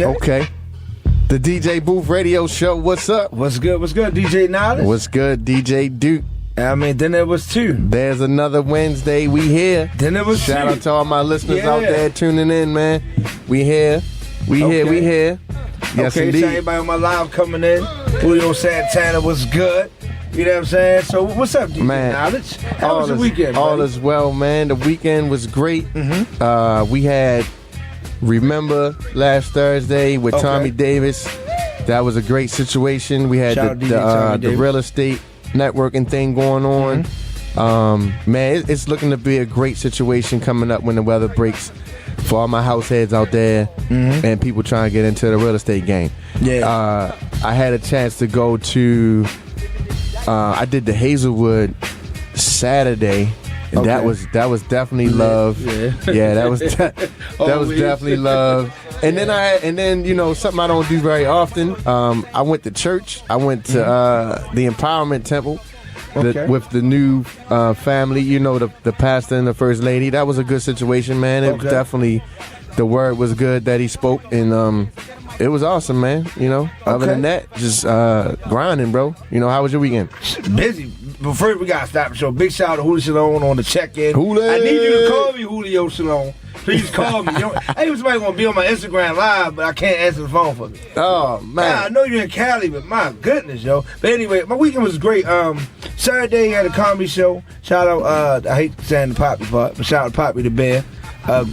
Okay. The DJ Booth Radio Show. What's up? What's good, DJ Niledge? What's good, DJ Duke? I mean, then there was two. There's another Wednesday. We here. Then there was Shout two. out to all my listeners out there tuning in, man. We here. We here. Yes, okay, indeed. so everybody on my live coming in. Julio Santana was good. You know what I'm saying? So what's up, DJ Niledge? How was the weekend, all buddy? is well, man. The weekend was great. Mm-hmm. We had Remember last Thursday with Tommy Davis. That was a great situation. We had the real estate networking thing going on. Man, it's looking to be a great situation coming up when the weather breaks for all my house heads out there and people trying to get into the real estate game. Yeah. I had a chance to go to I did the Hazelwood Saturday. And that was definitely love. Yeah, that was definitely love. And then you know, something I don't do very often. I went to church. I went to the Empowerment Temple with the new family. You know, the pastor and the first lady. That was a good situation, man. It was definitely, the word was good that he spoke, and it was awesome, man. You know, other than that, just grinding, bro. You know, how was your weekend? Busy. But first, we got to stop the show. Big shout out to Julio Salon on the check-in. Julio. I need you to call me Julio Salon. Please call me. I knew somebody going to be on my Instagram live, but I can't answer the phone for me. Oh, man. I know you're in Cali, but my goodness, yo. But anyway, my weekend was great. Saturday, had a comedy show. Shout out, I hate saying the Poppy part, but shout out to Poppy the Bear.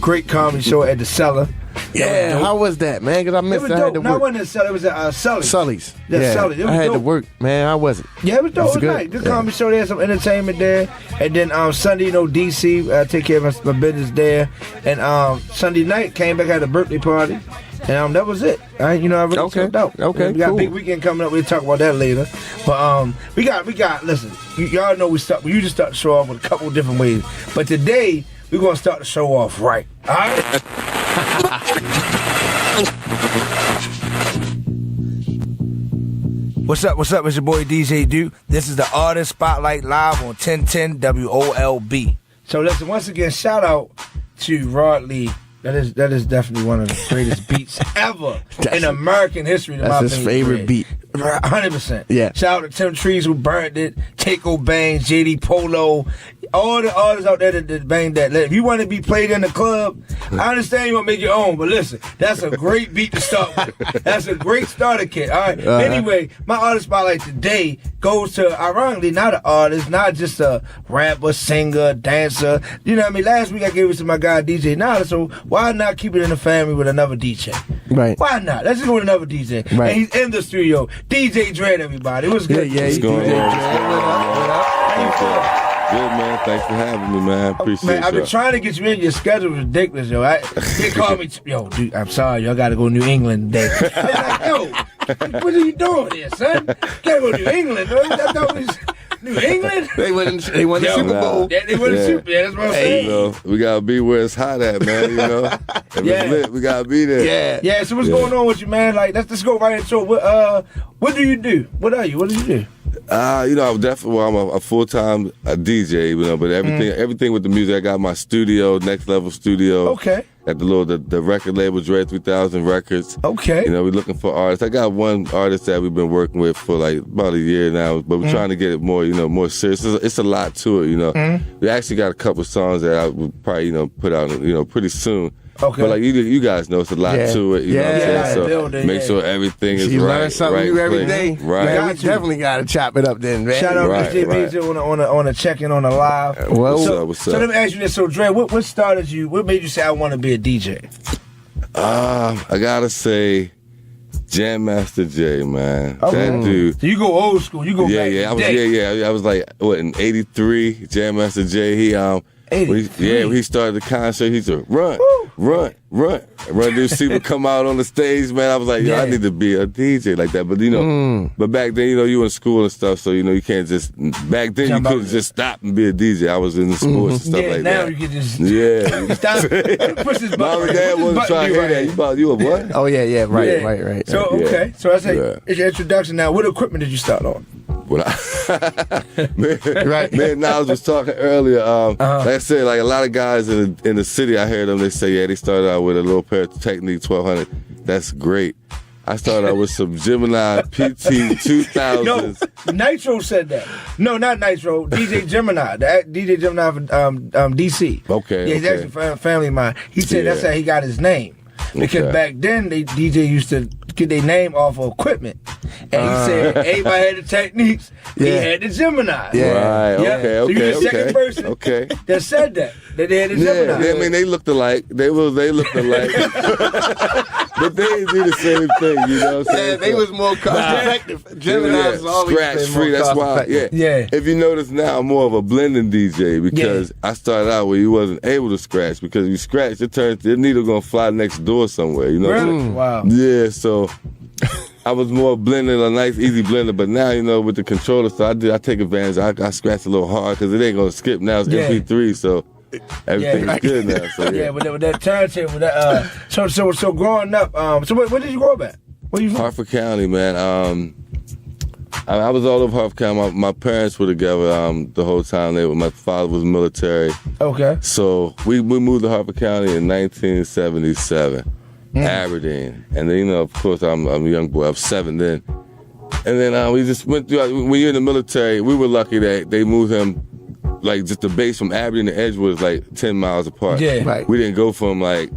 Great comedy show at the Cellar. Yeah, how was that, man? Because I missed it. I had to work. No, it wasn't at Cellar. It was at Sully's. Sully's. Yeah, Sully's. It was I had dope. to work, man. How was it? Yeah, it was dope. It was nice. Good comedy show there. Some entertainment there. And then Sunday, you know, DC, take care of my business there. And Sunday night, came back, had a birthday party. And that was it. You know, I really chilled out. Okay, we got cool. a big weekend coming up. We'll talk about that later. But we got. Listen, y'all know we usually start the show off with a couple of different ways. But today, we're going to start the show off right. All right? What's up? It's your boy DJ Duke. This is the Artist Spotlight Live on 1010 WOLB. So listen, once again, shout out to Rod Lee. That is definitely one of the greatest beats ever in American history. That's his favorite beat. 100%. Yeah. Shout out to Tim Trees who burned it, Takeo Bangs, JD Polo, all the artists out there that banged that. If you want to be played in the club, I understand you want to make your own, but listen, that's a great beat to start with. That's a great starter kit. All right. Anyway, my artist spotlight today goes to, ironically, not an artist, not just a rapper, singer, dancer. You know what I mean? Last week I gave it to my guy DJ Nada, so why not keep it in the family with another DJ? Right. Why not? Let's just go with another DJ. Right. And he's in the studio. DJ Dred, everybody. It was good. Yeah, he's DJ Dred. How you feeling? Good, man. Thanks for having me, man. I appreciate it. Man, I've been trying to get you in. Your schedule's ridiculous, yo. They call me, yo, dude, I'm sorry, yo. I got to go to New England today. I'm like, yo, what are you doing here, son? You got to go to New England. Yo. I thought it was New England? They won the Super Bowl. Yeah, they won the Super Bowl. That's what I'm saying. You know, we got to be where it's hot at, man, you know. If it's lit, we got to be there. Yeah, so what's going on with you, man? Like, let's go right into it. What do you do? What are you? What do you do? You know, I'm a full-time DJ, you know, but everything with the music. I got my studio, Next Level Studio. Okay. At the record label, Dred 3000 Records. Okay. You know, we're looking for artists. I got one artist that we've been working with for like about a year now, but we're trying to get it more, you know, more serious. It's a lot to it, you know. We actually got a couple songs that I would probably, you know, put out, you know, pretty soon. Okay. But like you guys know, it's a lot to it. You know what I'm saying? So building, make sure everything is right. You learn something new every day. Right. Man, we definitely got to chop it up then, man. Shout out to DJ on a check-in on the live. What's up? So let me ask you this. So Dre, what started you? What made you say I want to be a DJ? I gotta say, Jam Master Jay, man. Okay. That dude. So you go old school. You go back I was like, what, in '83? Jam Master Jay. When he started the concert, he said, run. Dude, see him come out on the stage, man. I was like, yo, I need to be a DJ like that. But, you know, but back then, you know, you were in school and stuff, so, you know, you can't just, back then, you couldn't just stop and be a DJ. I was in the sports and stuff like now that. You can just stop. Push this button. Mom and Dad wasn't trying to hear that. You a what? Oh, yeah, right. So, okay. So, I say, it's your introduction now. What equipment did you start on? Man, Niles was talking earlier. Like I said, like a lot of guys in the city, I heard them. They say, they started out with a little pair of Technique 1200. That's great. I started out with some Gemini PT 2000s. No, Nitro said that. No, not Nitro. DJ Gemini. DJ Gemini from DC. Okay. Yeah, he's actually a family of mine. He said that's how he got his name. Because back then, DJ used to get their name off of equipment. And he said everybody had the techniques. He had the Gemini. Yeah. Right. Okay. So you're the second person that said that they had the Gemini. I mean, they looked alike. They looked alike. But they didn't do the same thing, you know what I'm saying? Yeah, they was more cost-effective. Gemini's always scratch-free, that's why. Yeah. If you notice now, I'm more of a blending DJ because I started out where you wasn't able to scratch because if you scratch, it turns the needle gonna fly next door somewhere, you know what I'm saying? Wow. Yeah, so I was more blending, a nice, easy blender, but now, you know, with the controller, so I take advantage. I scratch a little hard because it ain't gonna skip now. It's MP3, so everything's good now. So with that turntable, so growing up, so where did you grow up at? Where you from? Hartford County, man. I was all over Hartford County. My parents were together the whole time. My father was military. Okay. So we moved to Hartford County in 1977, Aberdeen, and then of course I'm a young boy. I was 7 then, and then we just went through. When you're in the military, we were lucky that they moved him. Like, just the base from Aberdeen to Edgewood was like 10 miles apart. Yeah, right. We didn't go from like,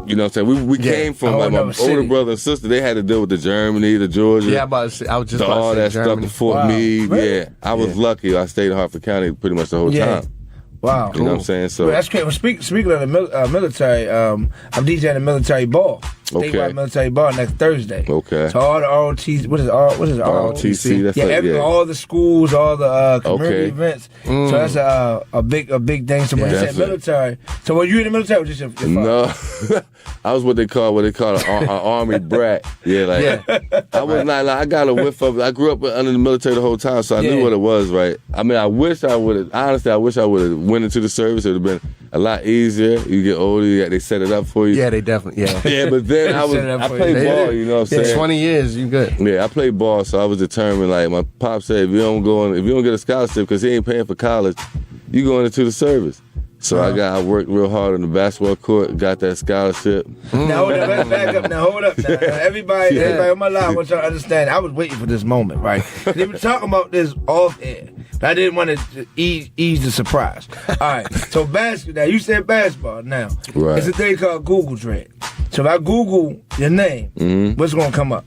you know what I'm saying? We came from like my older brother and sister. They had to deal with the Germany, the Georgia. Yeah, I was just about to say all that Germany. stuff, the Fort Meade. Really? Yeah, I was lucky. I stayed in Hartford County pretty much the whole time. Wow. You know what I'm saying? So that's great. Well, speaking of the military, I'm DJing a military ball. Statewide military ball next Thursday. Okay. So all the ROTC, what is ROTC? That's all the schools, all the community events. So that's a big thing. So when you say military, so when you in the military, was just your father? No, I was what they call an army brat. Yeah, I was not. Like, I got a whiff of it. I grew up under the military the whole time, so I knew what it was. Right. I mean, I wish I would have. Honestly, I wish I would have went into the service. It would have been a lot easier. You get older, they set it up for you. Yeah, they definitely. Yeah, but then I played ball, you know what I'm saying? 20 years, you good. Yeah, I played ball, so I was determined. Like my pop said, if you don't get a scholarship because he ain't paying for college, you going into the service. So I worked real hard on the basketball court, got that scholarship. Now hold up, let's back up. Now hold up. Now, everybody on my line wants y'all to understand. I was waiting for this moment, right? They were talking about this off air, but I didn't want to ease the surprise. All right, so basketball. Now you said basketball. Now it's a thing called Google Dred. So if I Google your name, what's gonna come up?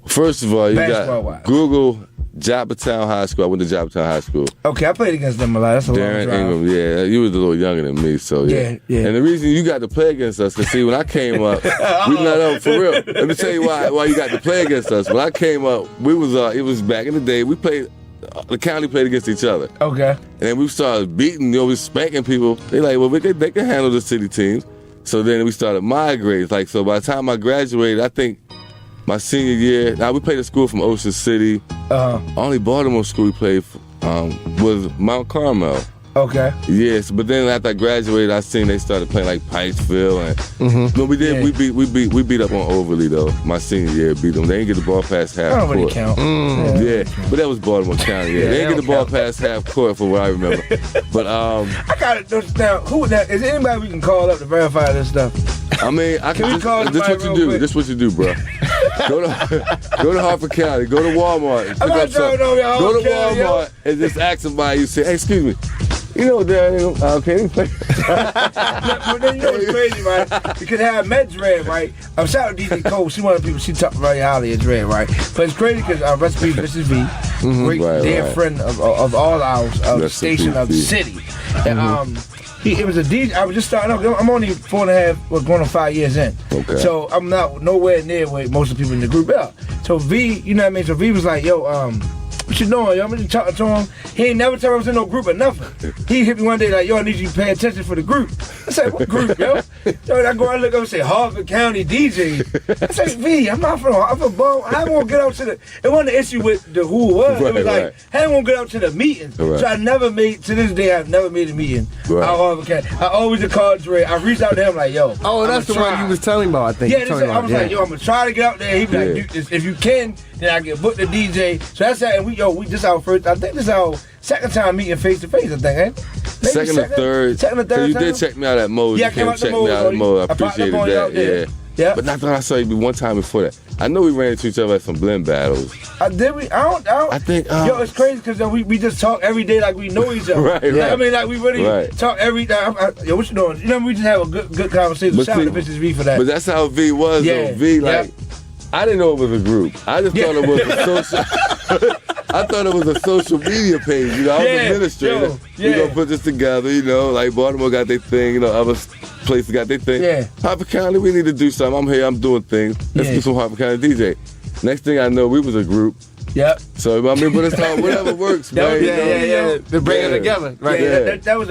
First of all, you got Google Joppatown High School. I went to Joppatown High School. Okay, I played against them a lot. That's a long drive. Ingram, yeah, you was a little younger than me, so yeah. And the reason you got to play against us, because see, when I came up, for real. Let me tell you why you got to play against us. When I came up, it was back in the day. We played. The county played against each other. Okay. And then we started beating, we spanking people. They like, well, they can handle the city teams. So then we started migrating. Like, so by the time I graduated, I think my senior year, now we played at school from Ocean City. Only Baltimore school we played was Mount Carmel. Okay. Yes, but then after I graduated, I seen they started playing like Pikesville, and no, we did. Yeah. We beat up on Overly though. My senior year, beat them. They didn't get the ball past half court. I don't really count. Yeah, but that was Baltimore County. Yeah, they didn't get the ball past half court for what I remember. But I got it now. Is there anybody we can call up to verify this stuff? I mean, this what you do. Quick? This what you do, bro. Go to Hartford County. Go to Walmart. Pick up something. Go to Walmart and just ask somebody. You say, "Hey, excuse me. You know what, Darren? Okay, play." But then you know what's crazy, right? Because I met Dred, right? I'm shout out to DJ Cole. She one of the people. She talked very highly of Dred, right? But it's crazy because recipe Mrs. V, great dear friend of all ours, of the station of the city. And it was a DJ. I was just starting out. I'm only 4.5, going on 5 years in. Okay. So I'm not nowhere near where most of the people in the group are. So V, you know what I mean? So V was like, yo, what you doing, yo? I'm just talking to him. He ain't never told me I was in no group or nothing. He hit me one day like, yo, I need you to pay attention for the group. I said, what group, yo? I go and look up and say, Hartford County DJ. I said, V, I'm from Bone. I ain't gonna get out to the, it wasn't the issue with the who it was. It was like, I ain't gonna get out to the meetings. Right. So to this day, I've never made a meeting out Hartford County. I always called Dre. I reached out to him like, yo. Oh, that's the one you was telling me about, I think. Yeah, I was like, yo, I'm gonna try to get out there. He be like, if you can, then I get booked the DJ. So that's how, and we this our first, I think this is our second time meeting face to face, I think, ain't it? Second or third. Second or third you time? did check me out at Mo's. Yeah, you came check me out at Mo's. I appreciated that. Yeah. But I thought I saw you one time before that. I know we ran into each other at some blend battles. Did we? I don't. I think. Yo, it's crazy because we just talk every day like we know each other. Right. I mean, like we really talk every day. Yo, what you doing? You know, we just have a good conversation. Shout out to Vicious V for that. But that's how V was, though. V, like, I didn't know it was a group. I just thought it was a social. I thought it was a social media page. You know, I was an administrator. We gonna put this together. You know, like Baltimore got their thing. You know, other places got their thing. Yeah. Harford County, we need to do something. I'm here. I'm doing things. Let's do some Harford County DJ. Next thing I know, we was a group. Yep. So I mean, but it's all whatever works, man. To bring it together, right? That was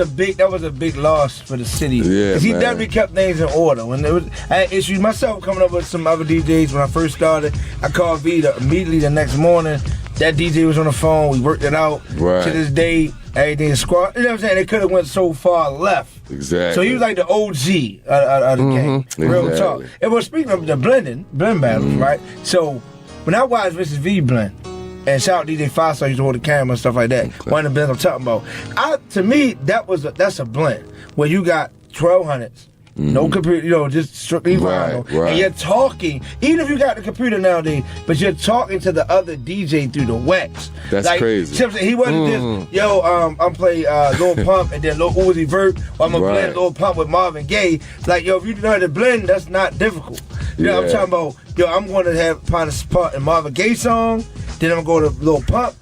a big loss for the city. Yeah, because he definitely kept things in order. When I had issues myself coming up with some other DJs when I first started. I called V immediately the next morning. That DJ was on the phone. We worked it out. Right. To this day, everything is squad. You know what I'm saying? They could have went so far left. Exactly. So he was like the OG of the game. Real talk. And well, speaking of the blend battles, right? So when I watched Vicious V blend, and shout out DJ Foster, used to hold the camera and stuff like that. One of the blends I'm talking about. To me, that's a blend where you got 1200s. No computer, you know, just strictly vinyl. Right. And you're talking, even if you got the computer nowadays, but you're talking to the other DJ through the wax. That's crazy. He wasn't just, yo, I'm playing Lil Pump and then Lil Uzi Vert, or I'm going to blend Lil Pump with Marvin Gaye. Like, yo, if you know how to blend, that's not difficult. You know what I'm talking about? Yo, I'm going to find a spot in Marvin Gaye song, then I'm going to go to Lil Pump,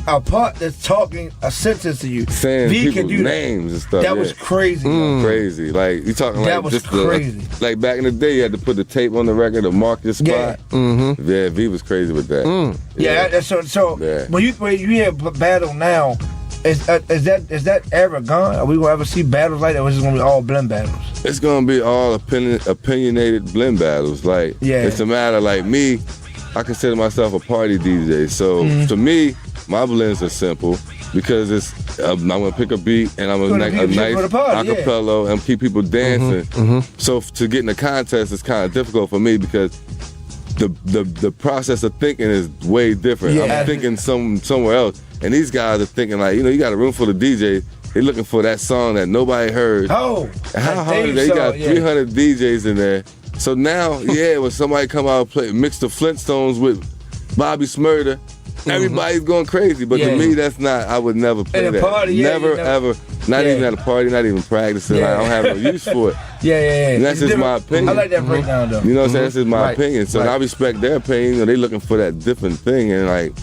a part that's talking a sentence to you. Saying V can do names and stuff. That was crazy. Crazy. Like, you talking that like was just crazy. Like back in the day, you had to put the tape on the record to mark your spot. Yeah, V was crazy with that. So when you hear battle now, is that ever gone? Are we gonna ever see battles like that, or is it gonna be all blend battles? It's gonna be all opinionated blend battles. Like, it's a matter like me. I consider myself a party DJ. So to me, my blends are simple because I'm gonna pick a beat and I'm gonna make a nice acapella and keep people dancing. So to get in the contest is kind of difficult for me because the process of thinking is way different. I'm thinking somewhere else, and these guys are thinking like, you know, you got a room full of DJs. They're looking for that song that nobody heard. Oh, how hard is that? You got 300 DJs in there. So now, when somebody come out and mix the Flintstones with Bobby Smurda, everybody's going crazy. But to me, that's not, I would never play that. Party, never, ever. Not even at a party, not even practicing. Like, I don't have no use for it. And that's just my opinion. I like that breakdown, though. You know what I'm saying? That's just my opinion. So I respect their opinion. You know, they looking for that different thing. And, like,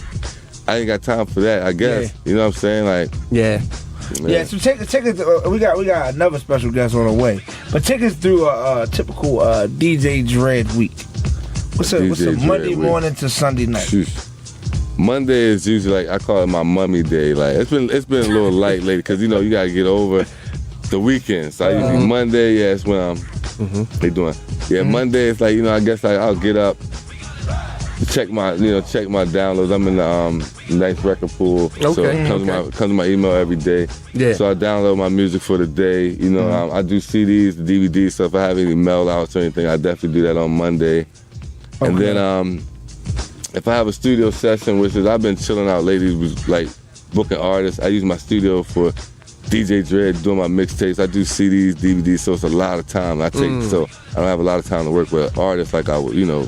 I ain't got time for that, I guess. You know what I'm saying? Like, so take us. We got another special guest on the way, but take us through a typical DJ Dred week. What's a Monday morning to Sunday night? Monday is usually like I call it my mummy day. Like it's been a little light lately because you know you gotta get over the weekends. So I usually Monday, it's when I'm doing. Monday is like, you know, I guess I'll get up. Check my downloads. I'm in the nice record pool, so it comes to my email every day. So I download my music for the day. You know, I do CDs, the DVD stuff. If I have any mail outs or anything, I definitely do that on Monday. And then if I have a studio session, which is I've been chilling out lately with like booking artists. I use my studio for DJ Dred, doing my mixtapes. I do CDs, DVDs, so it's a lot of time I take. So I don't have a lot of time to work with artists like I would, you know,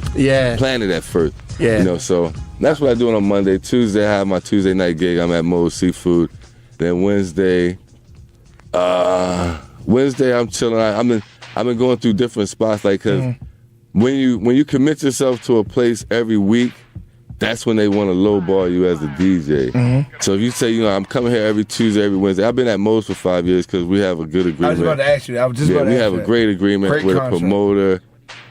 plan it at first. You know, so that's what I do on Monday. Tuesday, I have my Tuesday night gig. I'm at Moe's Seafood. Then Wednesday, I'm chilling. I've been going through different spots, like, cause when you commit yourself to a place every week, that's when they want to lowball you as a DJ. So if you say, you know, I'm coming here every Tuesday, every Wednesday. I've been at Moe's for 5 years because we have a good agreement. I was about to ask you. We have a great agreement with a promoter,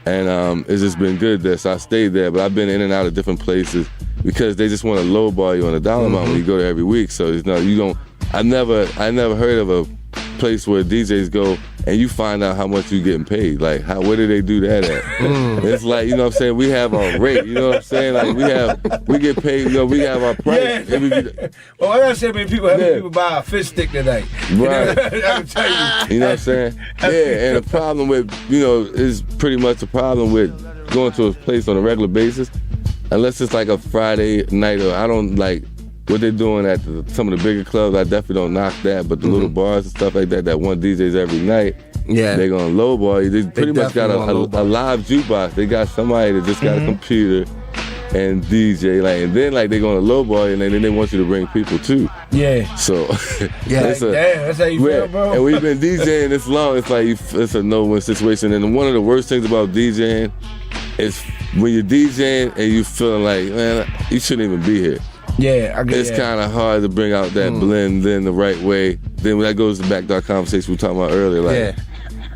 and it's just been good there. So I stayed there, but I've been in and out of different places because they just want to lowball you on a dollar amount when you go there every week. So it's not, you don't. I never heard of a place where DJs go and you find out how much you getting paid. Like, where do they do that at? It's like, you know what I'm saying, we have our rate, you know what I'm saying? Like, we get paid, you know, we have our price. Well, I gotta say, people buy a fish stick tonight. Right. I can tell you. You know what I'm saying? And the problem with, you know, is pretty much a problem with going to a place on a regular basis, unless it's like a Friday night, or I don't like what they're doing at some of the bigger clubs. I definitely don't knock that, but the little bars and stuff like that one DJs every night, Yeah. They're gonna lowball you. They pretty much got a live jukebox. They got somebody that just got a computer and DJ, like, and then like they're gonna lowball you, and then they want you to bring people too. Yeah. So damn, that's how you feel, bro. And we've been DJing this long. It's like it's a no-win situation. And one of the worst things about DJing is when you're DJing and you feeling like, man, you shouldn't even be here. Yeah, I get it. It's kind of hard to bring out that blend in the right way. Then when that goes back to our conversation we were talking about earlier, like,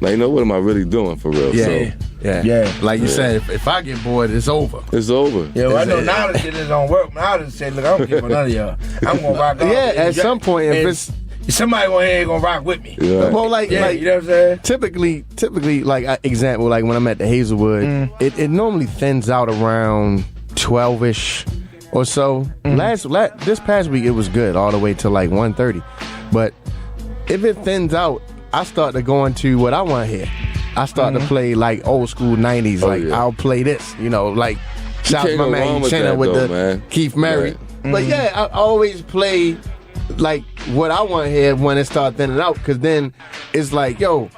like, you know, what am I really doing for real? Yeah. So, yeah. Like you said, if I get bored, it's over. It's over. Yeah, well, I know now that shit is on work. Now that said, look, I don't care for none of y'all. I'm gonna rock out. Yeah, at some point, if it's somebody on here gonna rock with me. Yeah. Well, like you know what I'm saying? Typically, like example, like when I'm at the Hazelwood, it normally thins out around 12ish or so. This past week it was good all the way to like 1:30, but if it thins out, I start to go into what I want to hear. I start to play like old school 90s. I'll play this, you know, like shout out to my man Chenna with the Keith Merritt. But yeah, I always play like what I want to hear when it start thinning out, because then it's like, yo,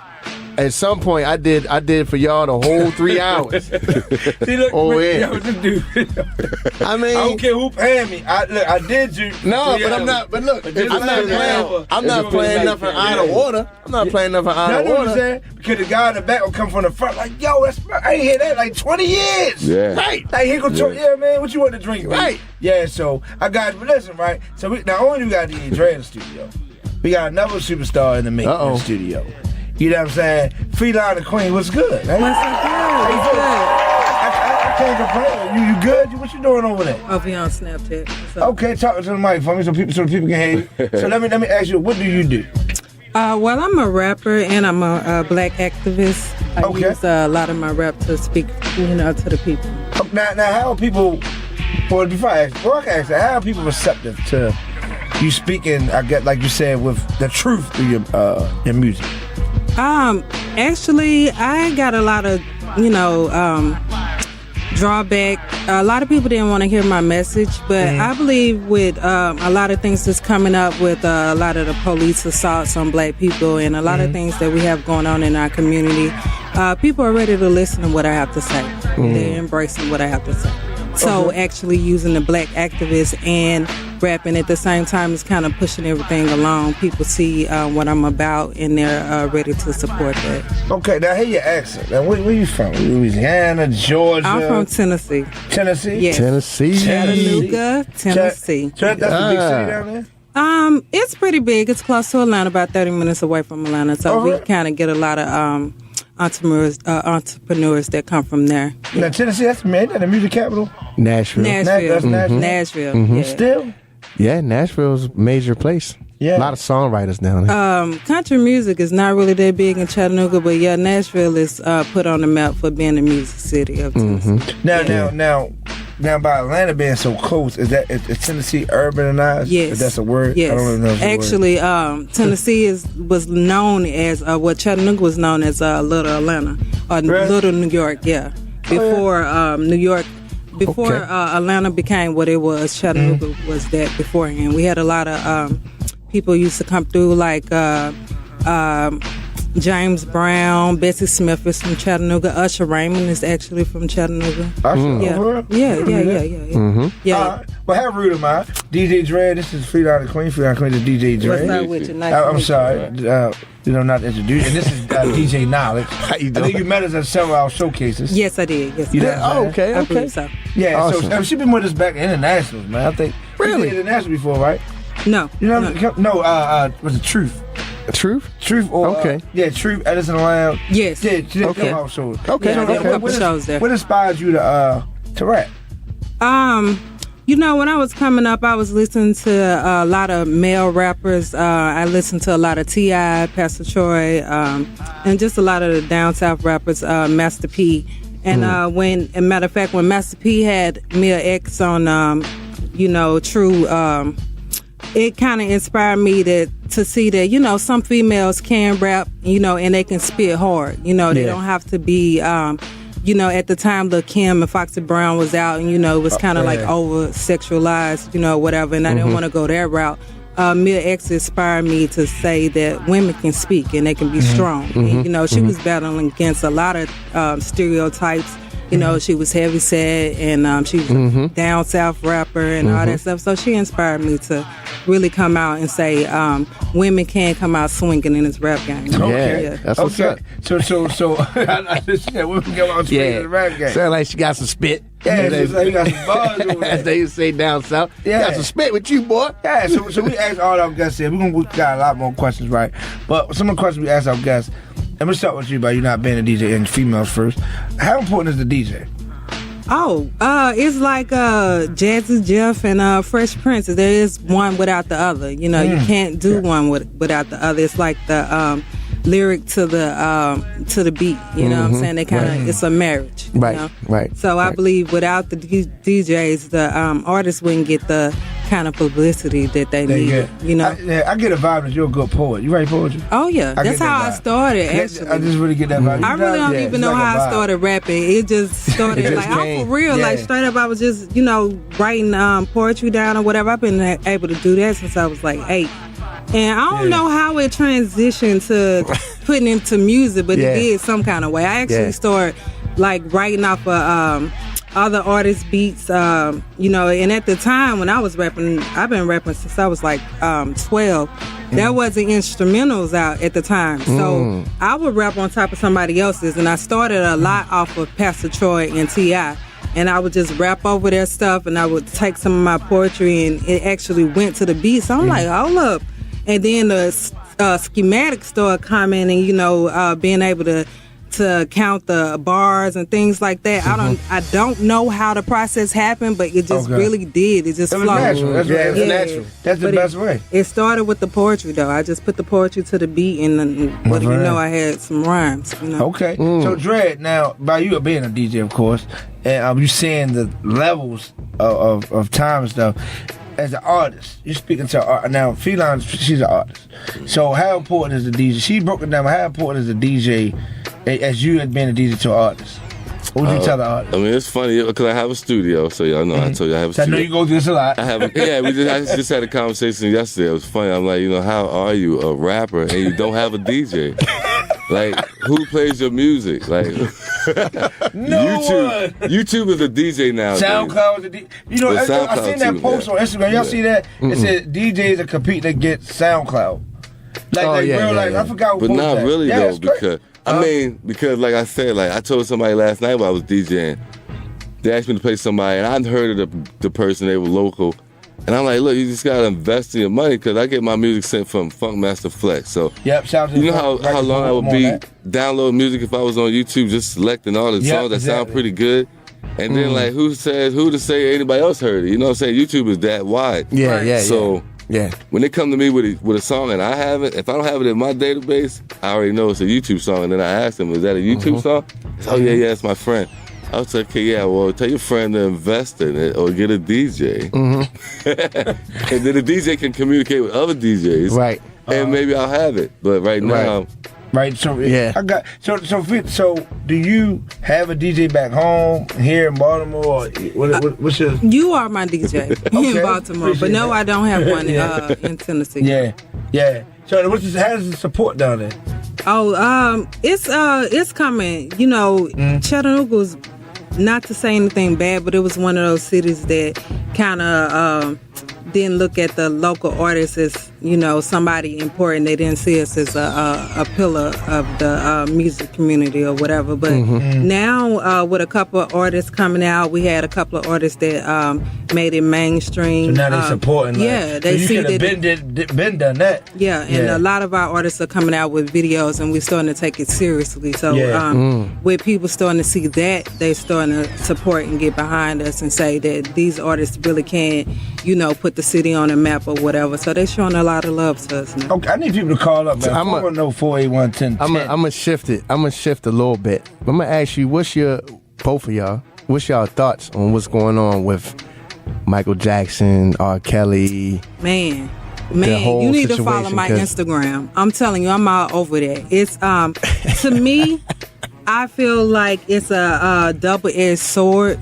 at some point I did for y'all the whole 3 hours. See, look, yo, this dude. I mean, I don't care who paying me. I did you. No, but I'm not. But look, I'm not playing nothing out of order. I'm not playing nothing out of order. You know what I'm saying? Because the guy in the back will come from the front like, yo, I ain't hear that like 20 years. Yeah. Right. Like, he gonna yeah, man, what you want to drink, man? Right. Yeah, so I got you. But listen, right? So not only we got DJ Dred in the studio, we got another superstar in the mix in the studio. You know what I'm saying? Feline the Queen, what's good? Right? What's up, good? What's good? I can't complain. You good? What you doing over there? I'll be on Snapchat. Okay, talk to the mic for me so the people can hear you. So let me ask you, what do you do? Well, I'm a rapper and I'm a black activist. I use a lot of my rap to speak, to the people. Now, how are people? Well, before I ask, I can ask that, how are people receptive to you speaking? I get, like you said, with the truth through your music. Actually, I got a lot of, drawback. A lot of people didn't want to hear my message, but I believe with a lot of things that's coming up with a lot of the police assaults on black people and a lot of things that we have going on in our community, people are ready to listen to what I have to say. They're embracing what I have to say. So actually using the black activist and rapping at the same time is kind of pushing everything along. People see what I'm about and they're ready to support that. Okay, now hear your accent. Now where you from? Louisiana, Georgia? I'm from Tennessee. Tennessee? Yes. Tennessee. Chattanooga, Tennessee. That's the big city down there? It's pretty big. It's close to Atlanta, about 30 minutes away from Atlanta. So we kind of get a lot of entrepreneurs that come from there. Now Tennessee, that's the music capital? Nashville. That's Nashville. Nashville. Yeah. Still? Yeah, Nashville's a major place. Yeah. A lot of songwriters down there. Country music is not really that big in Chattanooga, but yeah, Nashville is put on the map for being a music city of Tennessee. Now, by Atlanta being so close, is Tennessee urbanized? Yes. If that's a word? Yes. I don't know if actually, Tennessee was known as, what Chattanooga was known as Little Atlanta, or Little New York, before New York. Before Atlanta became what it was, Chattanooga was that beforehand. We had a lot of people used to come through, like James Brown, Bessie Smith is from Chattanooga. Usher Raymond is actually from Chattanooga. Yeah. Well, have root of mine. DJ Dred, this is Feline the Queen. Feline the Queen is DJ Dred. What's up with you? Nice I'm sorry. Not to introduce. And this is DJ Niledge. How you doing? I think you met us at several of our showcases. Yes, I did. Yes, you did? Oh, okay. I believe so. Yeah, awesome. So she's been with us back in internationals, man. I think. Really? You did international before, right? No. Was it Truth? Truth? Truth or Truth, Edison Lamb. Yes. Yeah, she did come out shows. Okay. Yeah, a couple shows there. What inspired you to rap? When I was coming up, I was listening to a lot of male rappers. I listened to a lot of T.I., Pastor Troy, and just a lot of the down south rappers, Master P. And when Master P had Mia X on, True, it kind of inspired me to see that, some females can rap, and they can spit hard. They don't have to be, at the time, Lil' Kim and Foxy Brown was out, and, it was kind of like over-sexualized, whatever, and I didn't want to go that route. Mia X inspired me to say that women can speak and they can be strong. And, you know, she was battling against a lot of stereotypes. You know, she was heavy set and she was a down south rapper and all that stuff. So she inspired me to really come out and say women can come out swinging in this rap game. Yeah, that's what's up. So I just said women come out swinging in the rap game. Sound like she got some spit. Yeah, she's like, you got some bars over there. As they used to say down south. Yeah. Got some spit with you, boy. Yeah, so we asked all our guests here. We got a lot more questions, right? But some of the questions we asked our guests, and we'll start with you, about you not being a DJ and females first. How important is the DJ? Oh, it's like Jazzy Jeff and Fresh Prince. There is one without the other. You know, you can't do one without the other. It's like the lyric to the beat. You know what I'm saying? They kind of it's a marriage. Right, you know? right. So I believe without the DJs, the artists wouldn't get the kind of publicity that they need. You know, I get a vibe that you're a good poet. You write poetry? Oh yeah, that's how I started. Actually, I just really get that vibe. I really don't even know how I started rapping. It just started like I'm for real, like straight up. I was just writing poetry down or whatever. I've been able to do that since I was like 8. And I don't know how it transitioned to putting into music, but it did some kind of way. I actually started like writing off of other artists' beats, and at the time when I was rapping, I've been rapping since I was like 12. There wasn't instrumentals out at the time, so I would rap on top of somebody else's, and I started a lot off of Pastor Troy and T.I., and I would just rap over their stuff, and I would take some of my poetry, and it actually went to the beat. So I'm like, hold up. And then the schematic started commenting, being able to count the bars and things like that. I don't know how the process happened, but it just really did. It just flowed. Natural. That's natural. That's the best way. It started with the poetry, though. I just put the poetry to the beat, and what do you know? I had some rhymes. Okay. So Dred, now by you being a DJ, of course, and you seeing the levels of time and stuff. As an artist, you're speaking to now. Feline, she's an artist. So how important is the DJ? She broke it down. How important is the DJ as you had been a DJ to an artist? What would you tell the artist? I mean, it's funny because I have a studio, so y'all know I told you I have a studio. I know you go through this a lot. I just had a conversation yesterday. It was funny. I'm like, how are you a rapper and you don't have a DJ? Like, who plays your music? Like, YouTube is a DJ now. SoundCloud is a DJ. I seen that post on Instagram. Y'all see that? It said DJs are competing against SoundCloud. I forgot what. But not really though, because like I said, like I told somebody last night when I was DJing, they asked me to play somebody, and I'd heard of the person. They were local. And I'm like, look, you just gotta invest in your money because I get my music sent from Funkmaster Flex. So you know how long I would be downloading music if I was on YouTube, just selecting all the songs that sound pretty good. And then like, who to say anybody else heard it? You know what I'm saying? YouTube is that wide. So when they come to me with a song and I have it, if I don't have it in my database, I already know it's a YouTube song. And then I ask them, is that a YouTube song? Oh yeah, it's my friend. I was like, okay, well, tell your friend to invest in it or get a DJ. And then the DJ can communicate with other DJs. Right. And maybe I'll have it. But right now... Right, so so do you have a DJ back home here in Baltimore? What's your... You are my DJ in Baltimore, but no, I don't have one in Tennessee. Yeah. So how does the support down there? Oh, it's coming. Chattanooga's, not to say anything bad, but it was one of those cities that kind of didn't look at the local artists as somebody important. They didn't see us as a pillar of the music community or whatever. But now with a couple of artists coming out, we had a couple of artists that made it mainstream. So now they're supporting. They see that been done that. Yeah, and a lot of our artists are coming out with videos, and we're starting to take it seriously. So with people starting to see that, they're starting to support and get behind us and say that these artists really can, put the city on a map or whatever. So they're showing a lot of love to us now. Okay, I need people to call up, man. 410-481-1010. I'm gonna shift it. I'm gonna shift a little bit. I'm gonna ask you, both of y'all, what's y'all thoughts on what's going on with Michael Jackson, R. Kelly? Man, you need to follow my Instagram. I'm telling you, I'm all over that. It's to me, I feel like it's a double-edged sword.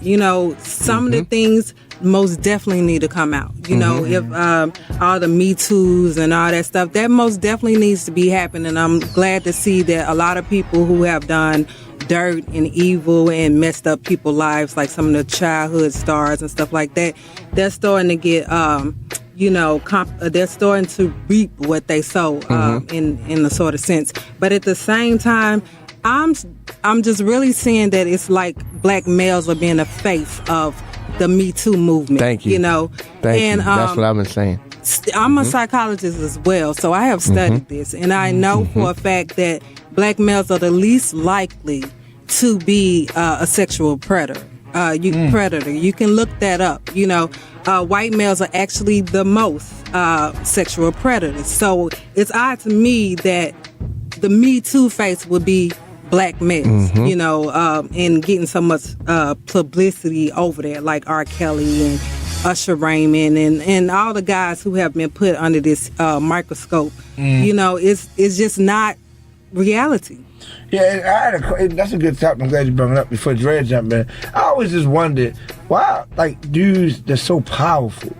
Some of the things most definitely need to come out. You know, if all the Me Too's and all that stuff, that most definitely needs to be happening. I'm glad to see that a lot of people who have done dirt and evil and messed up people's lives, like some of the childhood stars and stuff like that, they're starting to get, they're starting to reap what they sow in a sort of sense. But at the same time, I'm just really seeing that it's like black males are being the face of the Me Too movement. Thank you. You know, Thank you. That's what I've been saying. I'm a psychologist as well, so I have studied this, and I know for a fact that black males are the least likely to be a sexual predator. Predator. You can look that up. You know, white males are actually the most sexual predators. So it's odd to me that the Me Too face would be black males, you know, and getting so much publicity over there, like R. Kelly and Usher Raymond and all the guys who have been put under this microscope. You know, it's just not reality. Yeah, that's a good topic. I'm glad you brought it up before Dred jumped in. I always just wondered why, like, dudes that's so powerful,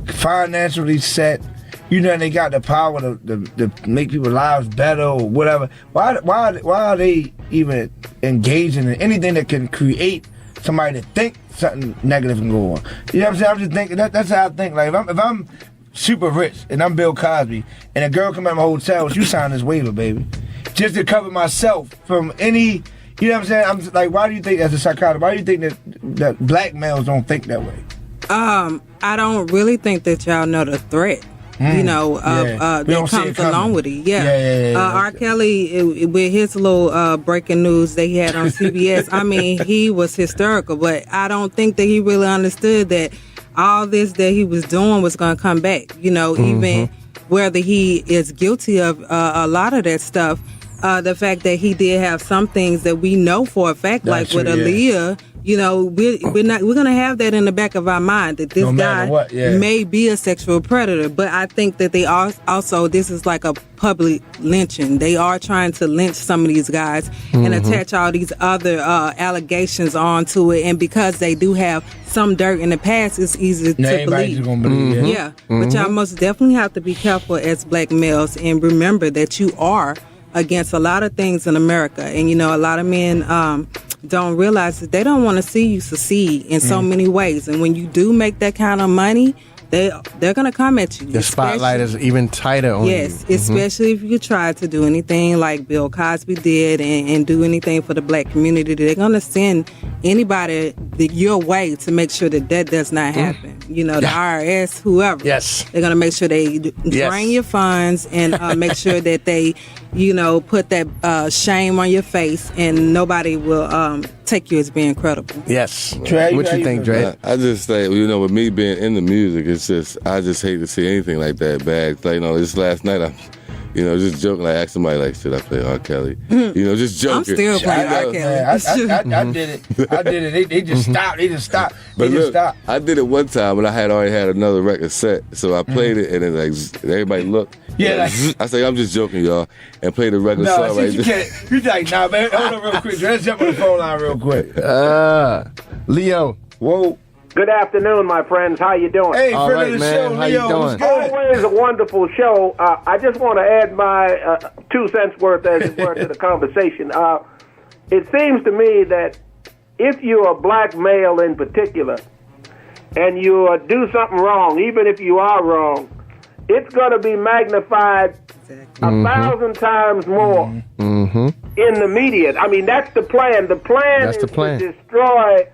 financially set, you know, and they got the power to make people's lives better or whatever. Why are they even engaging in anything that can create somebody to think something negative can go on? You know what I'm saying? I'm just thinking that's how I think. Like if I'm super rich and I'm Bill Cosby and a girl come at my hotel, you sign this waiver, baby, just to cover myself from any. You know what I'm saying? I'm just like, why do you think, as a psychologist, why do you think that black males don't think that way? I don't really think that y'all know the threat. You know, that comes along with it. Yeah. R. Kelly, with his little breaking news that he had on CBS, I mean, he was hysterical, but I don't think that he really understood that all this that he was doing was going to come back. You know, even whether he is guilty of a lot of that stuff, the fact that he did have some things that we know for a fact, like with Aaliyah. You know, we're gonna have that in the back of our mind that this guy may be a sexual predator, but I think that they are also, this is like a public lynching. They are trying to lynch some of these guys and attach all these other allegations onto it, and because they do have some dirt in the past, it's easy to believe. But y'all most definitely have to be careful as black males and remember that you are against a lot of things in America, and you know, a lot of men don't realize that they don't want to see you succeed in so many ways. And when you do make that kind of money, they're going to come at you. The spotlight is even tighter on you. Yes, especially if you try to do anything like Bill Cosby did and do anything for the black community. They're going to send anybody your way to make sure that does not happen. You know, the IRS, whoever. Yes. They're going to make sure they drain your funds and make sure that they, you know, put that shame on your face and nobody will take you as being credible. Yes. Dred, what you think, Dred? I just think, you know, with me being in the music, it's just, I just hate to see anything like that bad. Like, you know, just last night, I'm, you know, just joking. Like, ask somebody, like, should I play R. Kelly? You know, just joking. I'm still playing R. Kelly. I did it. They just stopped. I did it one time, and I already had another record set, so I played it, and then like everybody looked. Yeah, I say, I'm just joking, y'all, and play the regular song right there. You like, nah, man, hold on real quick. Let's jump on the phone line real quick. Leo. Whoa. Good afternoon, my friends. How you doing? Hey, all friend right, of the man. show, How Leo. you doing? What's good? Always a wonderful show. I just want to add my 2 cents worth, as it were, to the conversation. It seems to me that if you're a black male in particular, and you do something wrong, even if you are wrong, it's going to be magnified 1,000 times more in the media. I mean, that's the plan. The plan is to destroy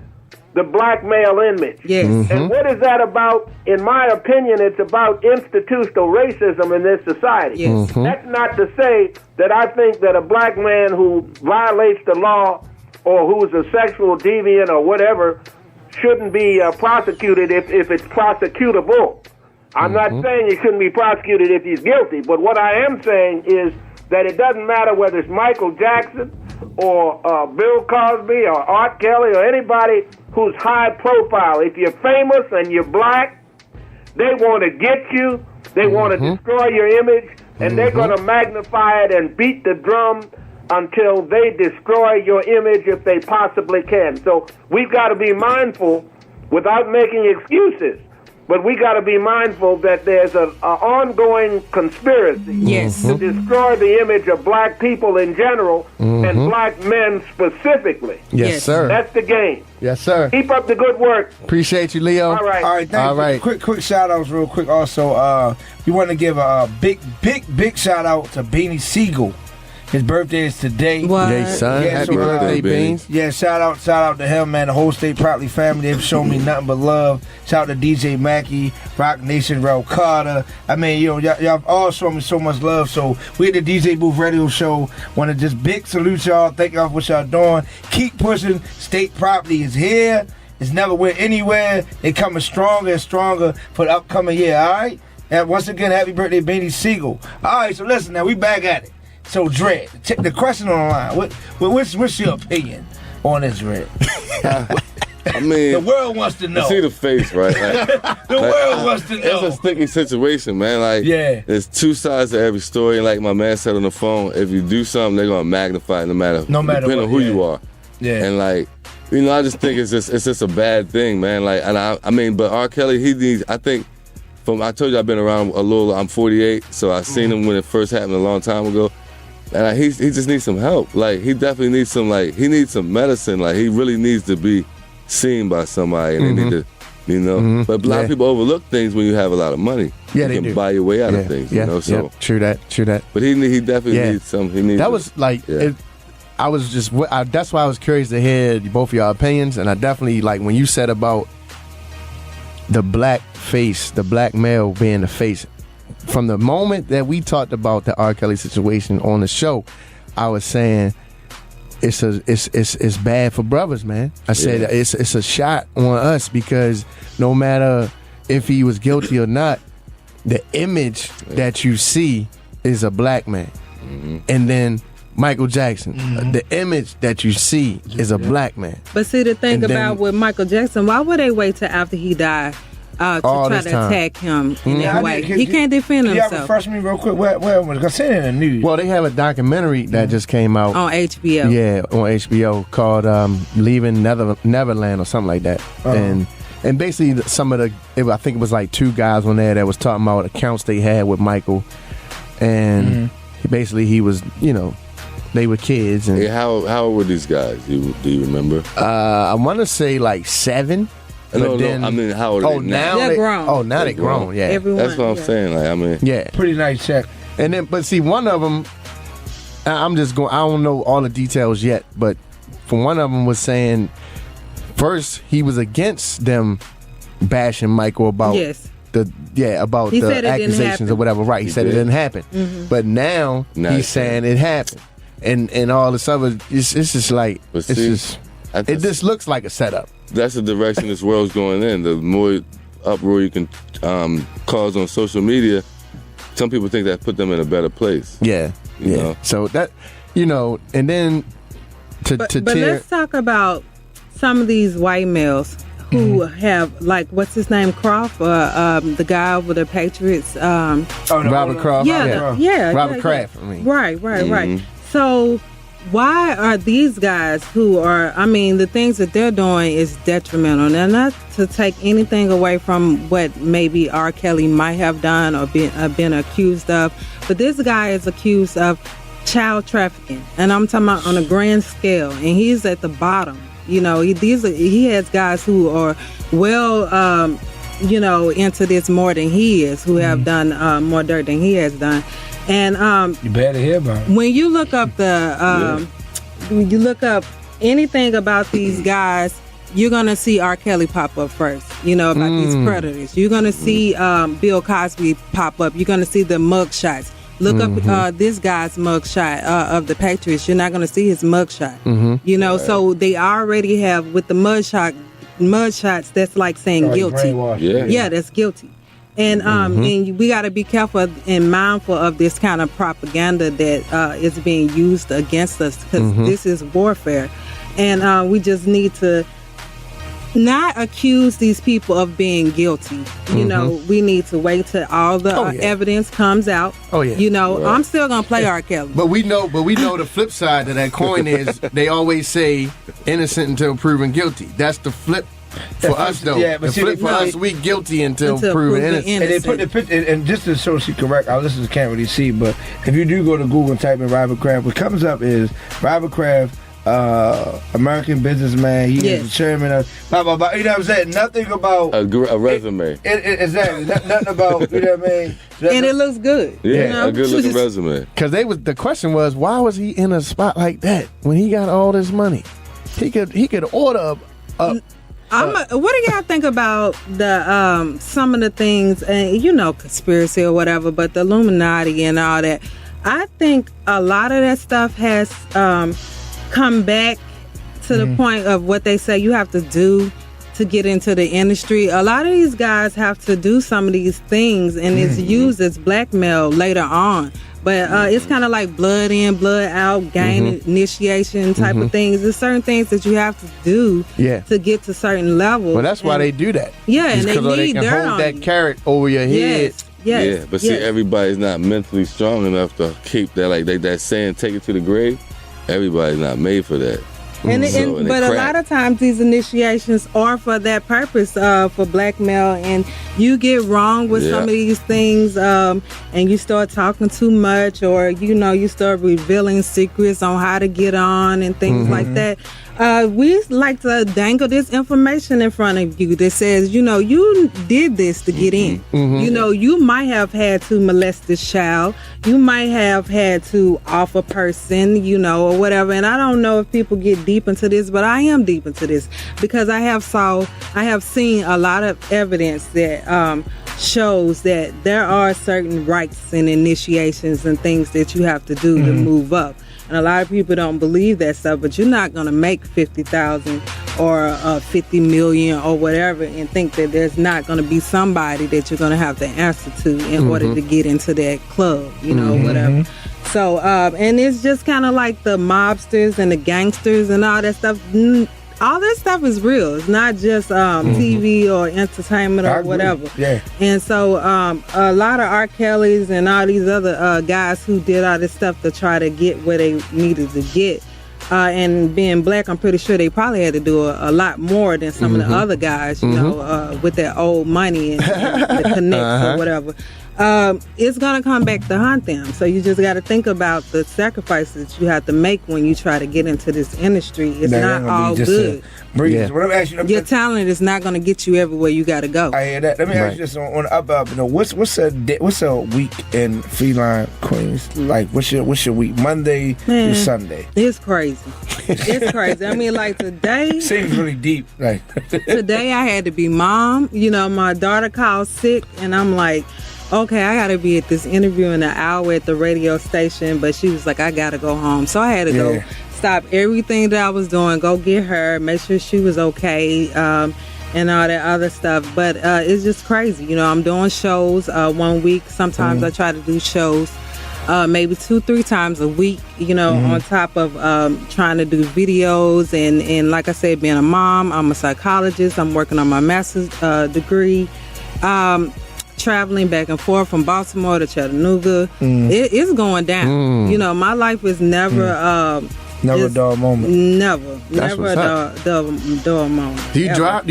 the black male image. Yes. And what is that about? In my opinion, it's about institutional racism in this society. Yes. That's not to say that I think that a black man who violates the law or who's a sexual deviant or whatever shouldn't be prosecuted if it's prosecutable. I'm not saying he shouldn't be prosecuted if he's guilty, but what I am saying is that it doesn't matter whether it's Michael Jackson or Bill Cosby or Art Kelly or anybody who's high profile. If you're famous and you're black, they want to get you, they want to destroy your image, and they're going to magnify it and beat the drum until they destroy your image if they possibly can. So we've got to be mindful without making excuses. But we got to be mindful that there's an ongoing conspiracy to destroy the image of black people in general and black men specifically. Yes, sir. That's the game. Yes, sir. Keep up the good work. Appreciate you, Leo. All right. All right, thank you. Quick shout outs real quick. Also, we want to give a big shout out to Beanie Siegel. His birthday is today. What? Yay, son. Yeah, Happy so, birthday, Beans. Yeah, shout out to him, man. The whole Stay Proudly family. They've shown me nothing but love. Shout out to DJ Mackey, Rock Nation, Rel Carter. I mean, y'all all shown me so much love. So we at the DJ Booth Radio Show. Want to just big salute y'all. Thank y'all for what y'all doing. Keep pushing. State Property is here. It's never went anywhere. They coming stronger and stronger for the upcoming year, all right? And once again, happy birthday, Beanie Siegel. All right, so listen now, we back at it. So, Dred, check the question on the line. What's your opinion on this, Dred? I mean, the world wants to know. You see the face, right? Like, the world wants to know. It's a sticky situation, man. Like, there's two sides to every story. And like my man said on the phone, if you do something, they're gonna magnify it no matter depending on who you are. Yeah. And like, I just think it's just a bad thing, man. Like, and I mean, but R. Kelly, he needs. I think. I told you I've been around a little. I'm 48, so I seen him when it first happened a long time ago. And he just needs some help. Like, he definitely needs he needs some medicine. Like, he really needs to be seen by somebody, and they need to, But a lot of people overlook things when you have a lot of money. Yeah, you they can buy your way out of things, you know. So true that. But he definitely needs some. He needs. That was like. I was just. That's why I was curious to hear both of y'all opinions, and I definitely like when you said about the black face, the black male being the face. From the moment that we talked about the R. Kelly situation on the show, I was saying it's bad for brothers, man. I said it's a shot on us because no matter if he was guilty or not, the image that you see is a black man. And then Michael Jackson, the image that you see is a black man. But see, the thing about with Michael Jackson, why would they wait till after he died to try to attack him in that way? He can't defend himself. Y'all refresh me real quick. Where was it? I seen it in the news. Well, they have a documentary that just came out on HBO. Yeah, on HBO called "Leaving Neverland" or something like that. And basically, I think it was like two guys on there that was talking about accounts they had with Michael, and basically he was, they were kids. And hey, how old were these guys? Do you remember? I want to say like 7. No, I mean, how old are they now? They're grown. Oh, now they're grown. Yeah, everyone. That's what I'm saying. Like, I mean, pretty nice check. And then, but see, one of them, I'm just going. I don't know all the details yet, but for one of them was saying, first he was against them bashing Michael about the accusations or whatever. Right? He said it didn't happen, but now he's saying it happened, and all this other. It's just like it just looks like a setup. That's the direction this world's going in. The more uproar you can cause on social media, some people think that put them in a better place. Yeah, you know? So that, and then but let's talk about some of these white males who have, like, what's his name, Croft, the guy over the Patriots. Robert Kraft. Robert Kraft. I mean. Right. So why are these guys who are, the things that they're doing is detrimental. Now, not to take anything away from what maybe R. Kelly might have done or been accused of, but this guy is accused of child trafficking. And I'm talking about on a grand scale, and he's at the bottom. He has guys who are into this more than he is, who have done more dirt than he has done. And you better hear about it. When you look up when you look up anything about these guys, you're gonna see R. Kelly pop up first. About these predators. You're gonna see Bill Cosby pop up. You're gonna see the mug shots. Look up this guy's mugshot of the Patriots. You're not going to see his mugshot. So they already have with the mugshots. That's like saying guilty. Yeah, that's guilty. And and we got to be careful and mindful of this kind of propaganda that is being used against us, because this is warfare, and we just need to not accuse these people of being guilty. We need to wait till all the evidence comes out. I'm still gonna play R. Kelly. But we know the flip side of that coin is they always say innocent until proven guilty. That's the flip For us, though. Yeah, but see, for us, we guilty until proven innocent. And they put the picture, and just to show she correct, our listeners can't really see, but if you do go to Google and type in Robert Kraft, what comes up is Robert Kraft, American businessman. He is the chairman of blah blah blah. You know what I'm saying? Nothing about a resume. Exactly. Nothing about, you know what I mean? And it looks good. Yeah, you know? a good looking resume. Because the question was, why was he in a spot like that when he got all this money? He could order a what do y'all think about the some of the things, and conspiracy or whatever, but the Illuminati and all that? I think a lot of that stuff has come back to the point of what they say you have to do to get into the industry. A lot of these guys have to do some of these things, and it's used as blackmail later on. But it's kind of like blood in, blood out, gang initiation type of things. There's certain things that you have to do to get to certain levels. Well, that's why they do that. Yeah, and they can hold that carrot over your head. Yeah, but see, everybody's not mentally strong enough to keep that, like that saying, take it to the grave. Everybody's not made for that. But a lot of times these initiations are for that purpose, for blackmail, and you get wrong with some of these things, and you start talking too much, or you start revealing secrets on how to get on and things like that. We like to dangle this information in front of you that says, you did this to get in. You might have had to molest this child. You might have had to off a person, or whatever. And I don't know if people get deep into this, but I am deep into this because I have seen a lot of evidence that shows that there are certain rites and initiations and things that you have to do to move up. And a lot of people don't believe that stuff, but you're not going to make 50,000 or 50 million or whatever and think that there's not going to be somebody that you're going to have to answer to in order to get into that club, whatever. So, and it's just kind of like the mobsters and the gangsters and all that stuff. All that stuff is real. It's not just TV or entertainment or whatever. Yeah. And so a lot of R. Kelly's and all these other guys who did all this stuff to try to get where they needed to get. And being black, I'm pretty sure they probably had to do a lot more than some of the other guys, with their old money and the connects or whatever. It's going to come back to haunt them. So you just got to think about the sacrifices you have to make when you try to get into this industry. It's not all good. Your talent is not going to get you everywhere you got to go. I hear that. Let me ask you this on up. What's a week in Feline Queens like? What's your week? Monday to Sunday. It's crazy. It's crazy. I mean, like today seems really deep. Like today, I had to be mom. My daughter called sick, and I'm like, okay, I gotta be at this interview in an hour at the radio station, but she was like, I gotta go home. So I had to go stop everything that I was doing, go get her, make sure she was okay, and all that other stuff. But it's just crazy. I'm doing shows 1 week. Sometimes I try to do shows maybe 2-3 times a week, on top of trying to do videos. And like I said, being a mom, I'm a psychologist. I'm working on my master's degree. Traveling back and forth from Baltimore to Chattanooga. It's going down. My life is never never a dull moment. Never a dull moment. Do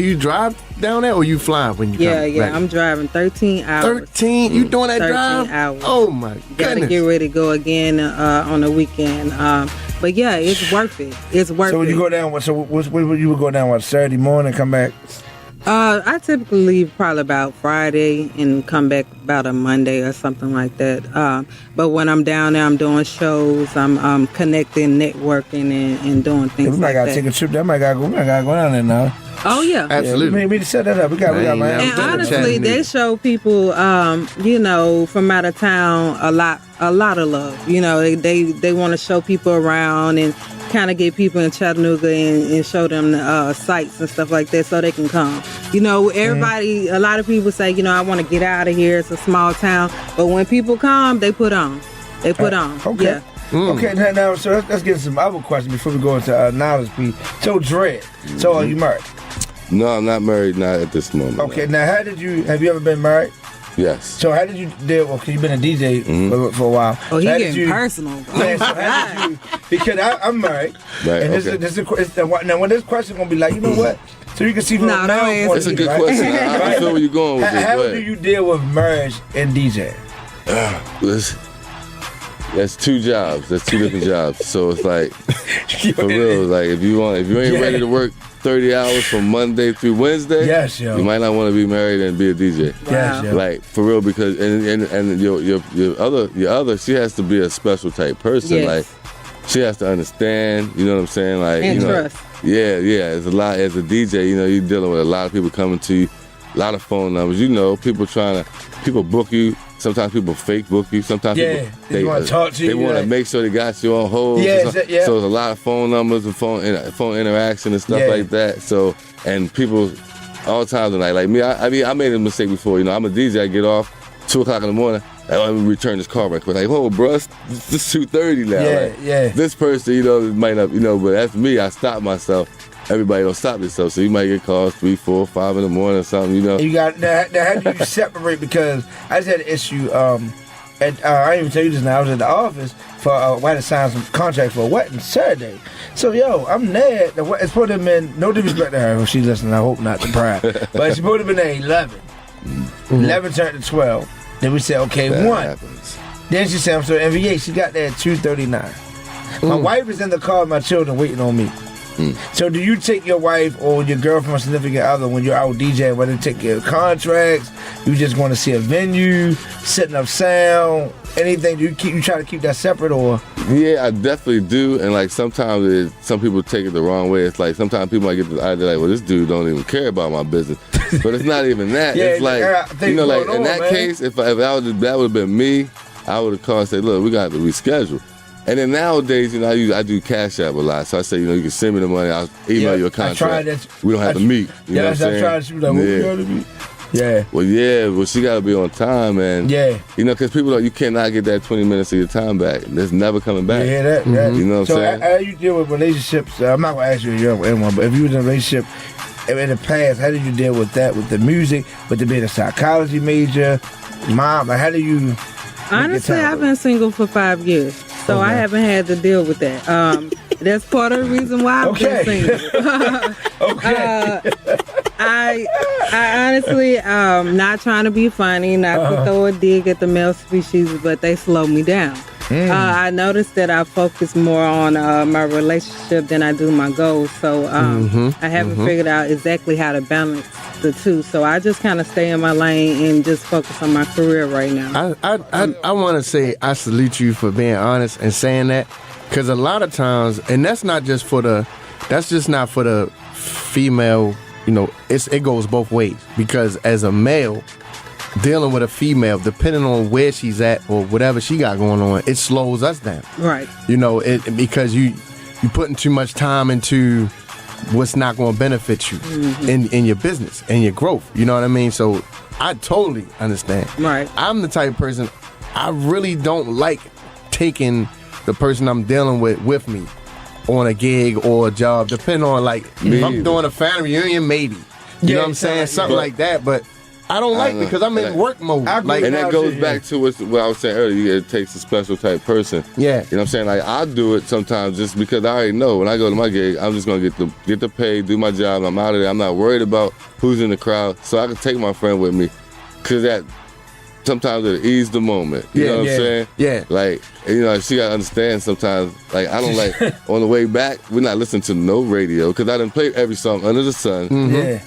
you drive down there, or you fly when you come back? I'm driving 13 hours. 13? You doing that 13 drive? hours. Oh my goodness. Gotta get ready to go again on the weekend. But yeah, it's worth it. It's worth it. So when you go down, you would go down Saturday morning, come back? I typically leave probably about Friday and come back about a Monday or something like that. But when I'm down there, I'm doing shows. I'm connecting, networking, and doing things like that. We might gotta take a trip. We might gotta go down there now. Oh yeah, absolutely. We need to set that up. We got man. And honestly, they show people, from out of town a lot of love. They want to show people around and kind of get people in Chattanooga and show them the sites and stuff like that so they can come. Everybody, a lot of people say, I want to get out of here. It's a small town. But when people come, they put on. Okay. Yeah. Okay, now, so let's get some other questions before we go into Niledge, please. So, Dred, so are you married? No, I'm not married, not at this moment. Okay, now have you ever been married? Yes. So how did you deal? Well, cause you've been a DJ for a while. Oh, he getting personal. Yeah, so how did you? Because I'm married, right, and now when this question gonna be like, you know what? So you can see from No, a no, male point That's a of view, good right? question. I feel where you're going with this. How Go do ahead. you deal with marriage and DJ? Listen, that's 2 jobs. That's 2 different jobs. So it's like, for real, like if you ain't ready to work 30 hours from Monday through Wednesday, Yes, yo. you might not want to be married and be a DJ. Yes, yo. Like for real, because and your other she has to be a special type person. Yes. Like she has to understand. You know what I'm saying? Like And you know, trust. yeah. It's a lot as a DJ. You know, you're dealing with a lot of people coming to you, a lot of phone numbers. You know, people book you. Sometimes people fake book you. Sometimes Yeah, people, they wanna talk to you, They want to like- make sure they got you on hold. Yeah, So yeah. there's a lot of phone numbers and phone interaction and stuff Yeah. like that. So and people all times of the night. Like me, I made a mistake before. You know, I'm a DJ. I get off 2:00 in the morning. Let me return this car back quick. Like, oh, bro, it's 2:30 now. Yeah, like, yeah. This person, you know, might not, you know, but that's me. I stop myself. Everybody don't stop themselves. So you might get calls 3, 4, 5 in the morning or something. You know. You got now. How do you separate? Because I just had an issue. I didn't even tell you this now. I was at the office for I had to sign some contract for a wedding Saturday. So I'm there. It's supposed to have been, no disrespect to her if she's listening. I hope not to pride, but it's supposed to have been at 11. 11 turned to 12. Then we said okay, That 1. happens. Then she said I'm so NBA. She got there at 2:39. My wife is in the car with my children waiting on me. So do you take your wife or your girlfriend or significant other when you're out DJing, whether you take your contracts, you just want to see a venue, setting up sound, anything? You try to keep that separate or? Yeah, I definitely do. And like sometimes some people take it the wrong way. It's like sometimes people might get the idea like, well, this dude don't even care about my business. But it's not even that. Yeah, it's like, you know, like in that man. case, if that would have been me, I would have called and said, look, we got to reschedule. And then nowadays, you know, I do Cash App a lot. So I say, you know, you can send me the money. I'll email you a contract. I tried that. We don't have to meet. You know what I'm saying? I tried. She was like, what we gotta meet? Yeah. Well, she got to be on time, man. Yeah. You know, because people you cannot get that 20 minutes of your time back. It's never coming back. You hear that? You know what I'm saying? So how you deal with relationships? I'm not going to ask you if you're in one, but if you was in a relationship in the past, how did you deal with that, with the music, with being a psychology major, mom? Like, how do you... Honestly, I've been single for 5 years, so I haven't had to deal with that. That's part of the reason why I've been single. Okay. I honestly, not trying to be funny, not to throw a dig at the male species, but they slow me down. I noticed that I focus more on my relationship than I do my goals. So I haven't figured out exactly how to balance the two. So I just kind of stay in my lane and just focus on my career right now. I want to say I salute you for being honest and saying that, because a lot of times, and that's not just that's just not for the female. You know, it goes both ways, because as a male dealing with a female, depending on where she's at or whatever she got going on, it slows us down. Right. You know, because you putting too much time into what's not going to benefit you in your business and your growth. You know what I mean? So I totally understand. Right. I'm the type of person, I really don't like taking the person I'm dealing with me on a gig or a job, depending on if I'm doing a family reunion, maybe. You know what I'm saying? Something like that, but I don't like it because I'm in work mode. And that goes back to what I was saying earlier. It takes a special type person. Yeah. You know what I'm saying? Like, I'll do it sometimes just because I already know when I go to my gig, I'm just going to get the pay, do my job, I'm out of there. I'm not worried about who's in the crowd. So I can take my friend with me, because that sometimes it'll ease the moment. You know what I'm saying? Yeah. Like, you know, she got to understand sometimes, like, I don't like, on the way back, we're not listening to no radio, because I done played every song under the sun. Yeah.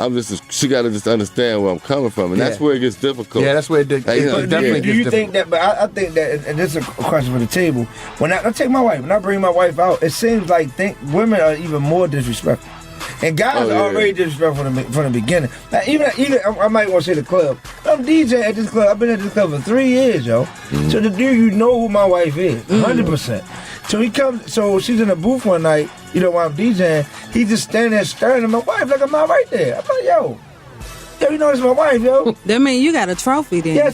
She got to just understand where I'm coming from, and that's where it gets difficult. Yeah, that's where it definitely Do you gets think difficult. that? But I think that, and this is a question for the table. When I take my wife, when I bring my wife out, it seems like women are even more disrespectful. And guys are already disrespectful from the beginning. Now, even I might want to say the club. I'm DJ at this club. I've been at this club for 3 years, yo. So the dude, you know who my wife is, 100%. So he comes. So she's in the booth one night. You know, while I'm DJing, he's just standing there staring at my wife like I'm not right there. I'm like, yo, you know, it's my wife, yo. That mean you got a trophy then? Yeah,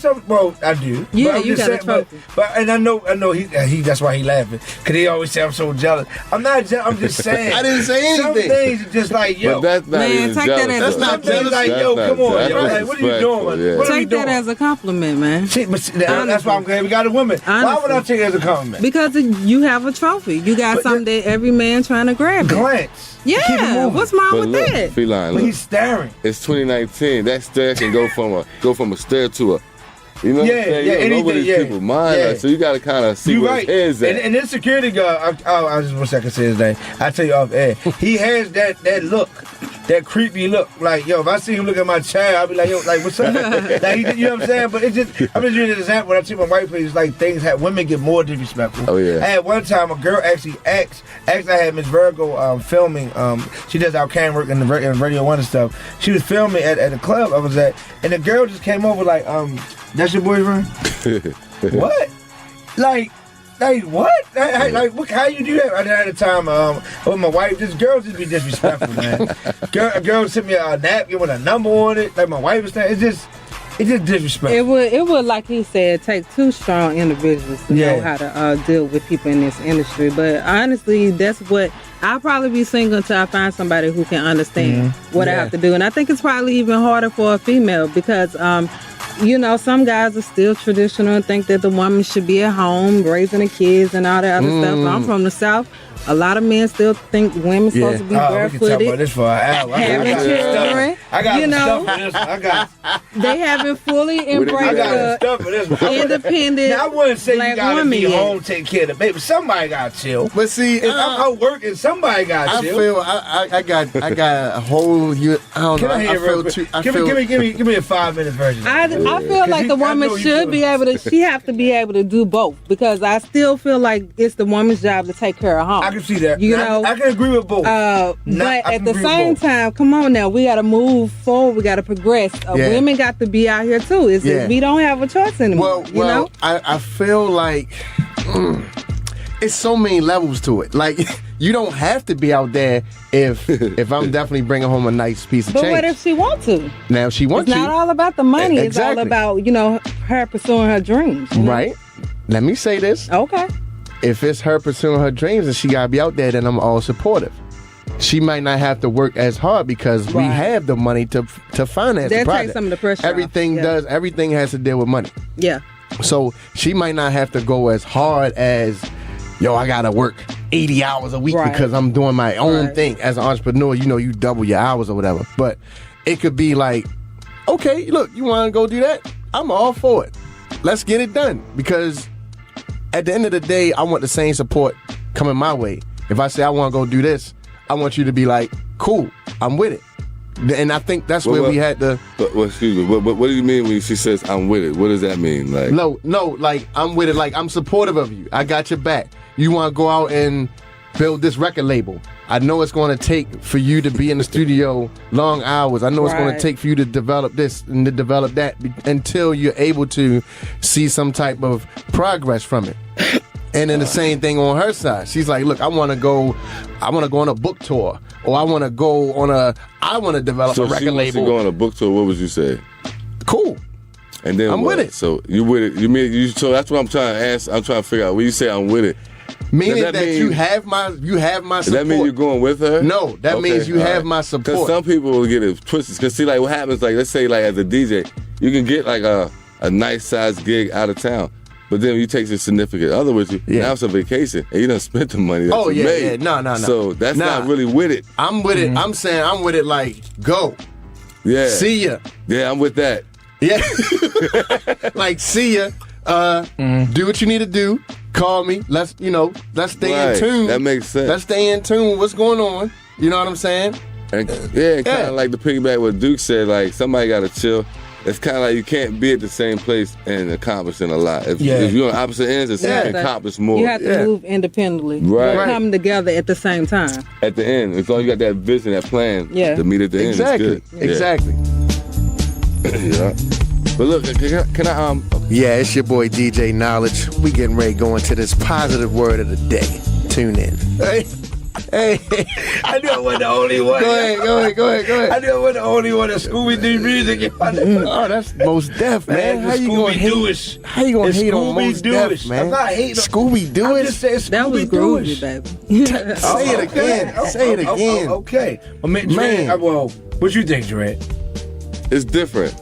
I do. Yeah, but I'm you just got a trophy. But I know he. That's why he laughing, because he always say I'm so jealous. I'm not. I'm just saying. I didn't say anything. Some things are just like, yo. But that's not Man, even take that jealous. as- though. That's not Some things like, That's yo, not- come on, that's yo. Like, what are you disrespectful, doing? yeah. What are we Take that doing? as a compliment, man. See, but that's why I'm glad we got a woman. Why would I take it as a compliment? Because you have a trophy. You got something that every man trying to grab. It. Glance. Yeah, what's wrong with that? Feline, but he's staring. It's 2019. That stare can go from a stare to a. You know what I'm saying? Yeah, you don't know what these people mind. Like, so you got to kind of see where his head is at. And this security guard, I just wish I could say his name. I tell you off air. He has that look, that creepy look. Like, yo, if I see him look at my child, I'll be like, yo, like, what's up? Like, you know what I'm saying? But it's just, I'm just using an example. When I see my white place, like women get more disrespectful. Oh yeah. I had one time a girl actually asked. I had Miss Virgo filming. She does our camera work in the Radio 1 and stuff. She was filming at the club I was at, and the girl just came over like, that's your boyfriend? What? Like what? Like what? How you do that? At the time, with my wife, this girl just be disrespectful, man. Girl sent me a napkin with a number on it. Like my wife was saying, it's just disrespectful. It would, like he said, take two strong individuals to know how to deal with people in this industry. But honestly, that's what I'll probably be single until I find somebody who can understand what I have to do. And I think it's probably even harder for a female because some guys are still traditional and think that the woman should be at home raising the kids and all that other stuff. I'm from the South. A lot of men still think women's supposed to be barefooted. We can talk about this for an hour. Having children. I got stuff for this one. I got. They haven't fully embraced the independent. Now, I wouldn't say black you gotta woman be yet. home, take care of the baby. Somebody got to chill. But see, if I'm out working, somebody got to chill. I got a whole. I don't know. I feel too. Give me a 5-minute version. I feel like the woman should be able to. She have to be able to do both because I still feel like it's the woman's job to take care of home. I can see that. I can agree with both. But at the same time, come on now, we got to move forward. We got to progress. Women got to be out here too. We don't have a choice anymore. Well, I feel like it's so many levels to it. Like you don't have to be out there if I'm definitely bringing home a nice piece of change. But what if she wants to? Now if she wants to. It's not all about the money. Exactly. It's all about her pursuing her dreams. Right. Let me say this. Okay. If it's her pursuing her dreams and she gotta be out there, then I'm all supportive. She might not have to work as hard because we have the money to finance the project. That takes some of the pressure off. Everything has to deal with money. Yeah. So she might not have to go as hard as, I gotta work 80 hours a week because I'm doing my own thing. As an entrepreneur, you double your hours or whatever. But it could be like, okay, look, you wanna go do that? I'm all for it. Let's get it done. Because at the end of the day, I want the same support coming my way. If I say I want to go do this, I want you to be like, cool, I'm with it. And I think that's where we had to. Excuse me. What do you mean when she says I'm with it? What does that mean? Like no, like I'm with it. Like I'm supportive of you. I got your back. You want to go out and build this record label. I know it's going to take for you to be in the studio long hours. I know it's going to take for you to develop this and to develop that until you're able to see some type of progress from it. And then the same thing on her side. She's like, look, I want to go on a book tour, or I want to develop a record label. So go on a book tour. What would you say? Cool. And then I'm with it. So you with it? You mean so? That's what I'm trying to ask. I'm trying to figure out. When you say I'm with it, meaning that you have my support. Does that mean you're going with her? No, that means you have my support. Because some people will get it twisted. Because see, like what happens, like let's say, like as a DJ, you can get like a nice size gig out of town. But then you take your significant other with you. Now it's a vacation, and you done spent the money that you made. No. So that's not really with it. I'm with it. I'm saying I'm with it. Like go. Yeah. See ya. Yeah, I'm with that. Yeah. Like see ya. Do what you need to do. Call me. Let's stay in tune. That makes sense. Let's stay in tune with what's going on. You know what I'm saying? And, kind of like the piggyback what Duke said. Like somebody got to chill. It's kind of like you can't be at the same place and accomplishing a lot. If you're on opposite ends, it's you can accomplish more. You have to move independently. Right. Come together at the same time. At the end, as long as you got that vision, that plan to meet at the end, it's good. Exactly. Yeah. But look, can I Yeah, it's your boy DJ Niledge. We getting ready to go into this positive word of the day. Tune in. Hey, I knew I wasn't the only one. Go ahead. I knew I wasn't the only one that Scooby-Doo music. Oh, that's Most Def, man. How you gonna hate on Most Def, man? I'm not hating on Scooby-Doo. I'm just saying Scooby-Doo. That was groovy, baby. Say it again. Say it again. Okay. Man. Well, what you think, Dred? It's different.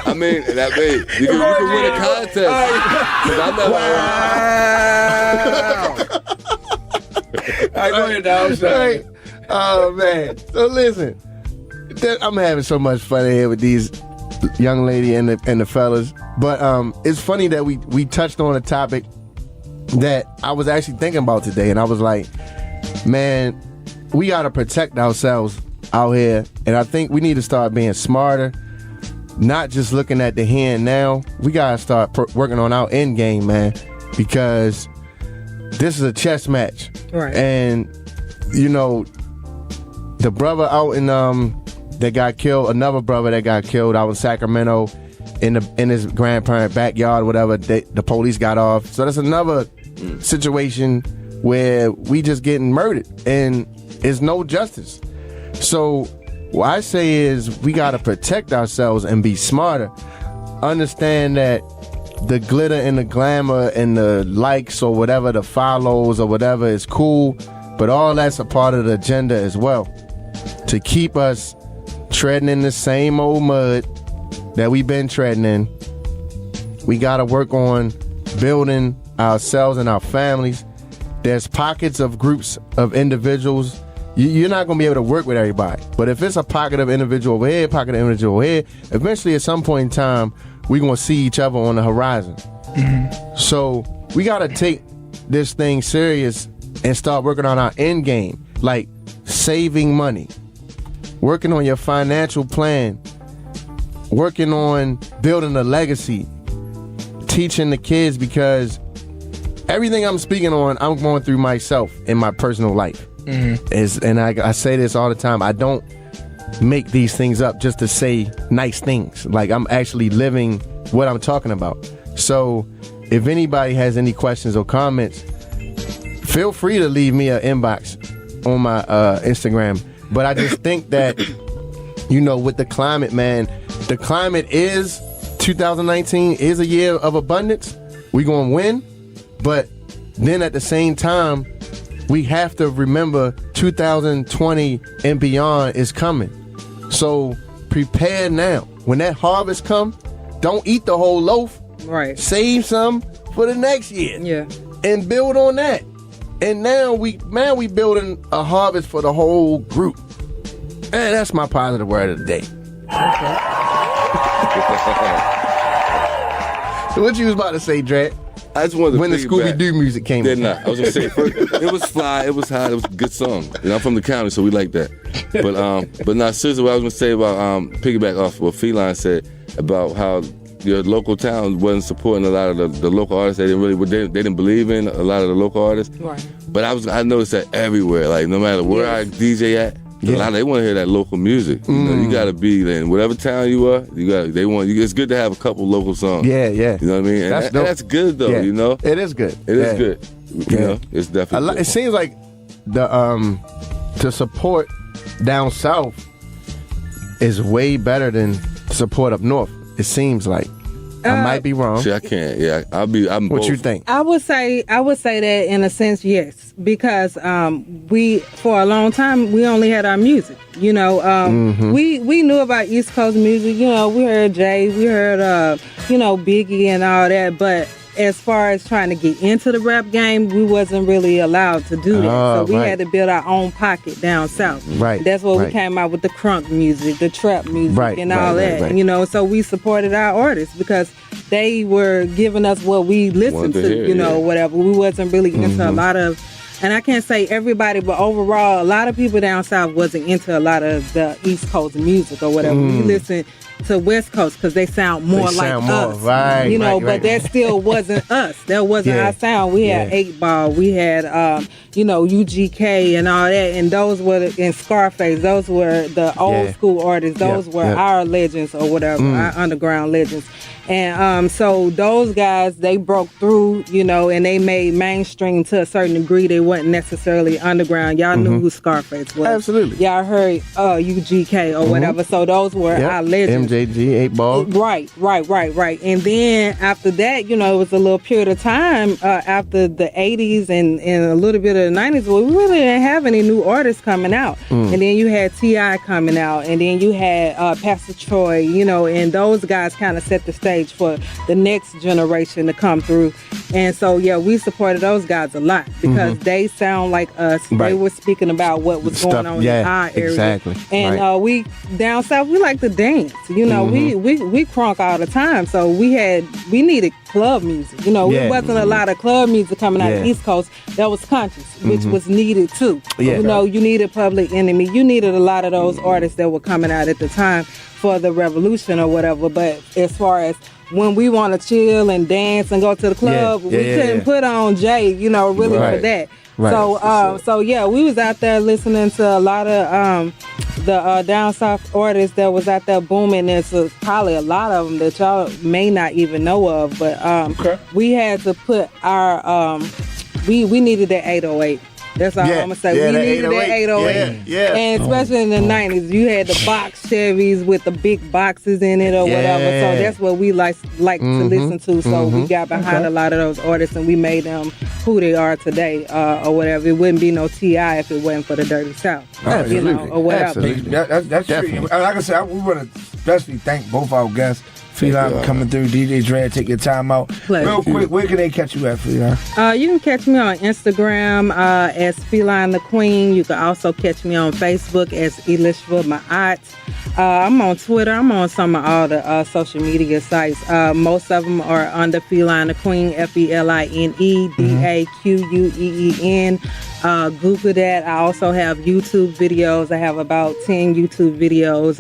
I mean, you can win a contest. All right, go ahead now. I'm sorry. Oh man. So listen, I'm having so much fun here with these young lady and the fellas. But it's funny that we touched on a topic that I was actually thinking about today, and I was like, man, we gotta protect ourselves out here, and I think we need to start being smarter, not just looking at the here and now. We gotta start working on our end game, man, because this is a chess match, right? And you know, the brother out in that got killed, another brother that got killed out in Sacramento in his grandparent backyard, whatever. The police got off, so that's another situation where we just getting murdered and there's no justice. So what I say is we got to protect ourselves and be smarter. Understand that the glitter and the glamour and the likes or whatever, the follows or whatever is cool, but all that's a part of the agenda as well, to keep us treading in the same old mud that we've been treading in. We got to work on building ourselves and our families. There's pockets of groups of individuals. You're not going to be able to work with everybody. But if it's a pocket of individual over here, pocket of individual over here, eventually at some point in time, we're going to see each other on the horizon. Mm-hmm. So we got to take this thing serious and start working on our end game, like saving money, working on your financial plan, working on building a legacy, teaching the kids, because everything I'm speaking on, I'm going through myself in my personal life. Mm-hmm. And I say this all the time. I don't make these things up just to say nice things. Like, I'm actually living what I'm talking about. So if anybody has any questions or comments, feel free to leave me an inbox on my Instagram. But I just think that, you know, with the climate, man, the climate is 2019 is a year of abundance. We're going to win. But then at the same time, we have to remember 2020 and beyond is coming. So prepare now. When that harvest comes, don't eat the whole loaf. Right. Save some for the next year. Yeah. And build on that. And now we building a harvest for the whole group. And that's my positive word of the day. Okay. What you was about to say, Dred? I just wanted to when the Scooby-Doo music came in. I was gonna say first, it was fly, it was hot, it was a good song. I'm from the county, so we like that. But now seriously, what I was gonna say about piggyback off what Feline said about how your local town wasn't supporting a lot of the local artists. They didn't believe in a lot of the local artists. Right. But I noticed that everywhere. Like, no matter where I DJ at, a lot they want to hear that local music. You know, you gotta be there in whatever town you are. It's good to have a couple local songs. Yeah. You know what I mean? And that's good though. Yeah. You know, it is good. It is good. You know, it's definitely. It seems like the to support down south is way better than support up north. It seems like. I might be wrong. See, I can't. Yeah, I'm what both. You think? I would say that in a sense, yes, because we for a long time we only had our music. You know, we knew about East Coast music. You know, we heard Jay, we heard Biggie and all that, but as far as trying to get into the rap game, we wasn't really allowed to do that. So we had to build our own pocket down south. Right. That's where we came out with the crunk music, the trap music, and all that. Right. You know, so we supported our artists because they were giving us what we listened to, whatever. We wasn't really into a lot of, and I can't say everybody, but overall, a lot of people down south wasn't into a lot of the East Coast music or whatever. We listened to West Coast because they sound more like us, right? You know, but that still wasn't us. That wasn't our sound. We had 8 Ball, we had UGK and all that, and those were in Scarface. Those were the old school artists. Those were our legends or whatever, our underground legends. And so those guys, they broke through, and they made mainstream to a certain degree. They weren't necessarily underground. Y'all knew who Scarface was. Absolutely. Y'all heard UGK or whatever. So those were our legends. MJG, 8 Ball. Right. And then after that, it was a little period of time after the 80s and a little bit of the 90s where we really didn't have any new artists coming out. And then you had T.I. coming out. And then you had Pastor Troy, and those guys kind of set the stage for the next generation to come through. And so, yeah, we supported those guys a lot because they sound like us. Right. They were speaking about what was going on in our area. Exactly. And we down south, we like to dance. You know, we crunk all the time. So we needed club music. You know, there wasn't a lot of club music coming out of the East Coast that was conscious, which was needed too. Yeah. You know, you needed Public Enemy. You needed a lot of those artists that were coming out at the time for the revolution or whatever. But as far as when we want to chill and dance and go to the club, we couldn't put on Jay, you know, really for that. Right. So yeah, we was out there listening to a lot of the down south artists that was out there booming. There's probably a lot of them that y'all may not even know of, but we had to put our we needed that 808. That's all I'm gonna say. We needed that 808. Yeah. And especially in the 90s, you had the box Chevys with the big boxes in it or whatever. So that's what we like to listen to. So we got behind a lot of those artists and we made them who they are today or whatever. It wouldn't be no T.I. if it wasn't for the Dirty South. You know, or whatever. That's true. Like I said, we want to especially thank both our guests. Feline coming through. DJ Dred, take your time out. Pleasure. Real quick, where can they catch you at, Feline? You can catch me on Instagram as Feline the Queen. You can also catch me on Facebook as Elishva Ma'at. I'm on Twitter. I'm on some of all the social media sites. Most of them are under Feline the Queen, Feline DAQUEEN. Google that. I also have YouTube videos. I have about 10 YouTube videos.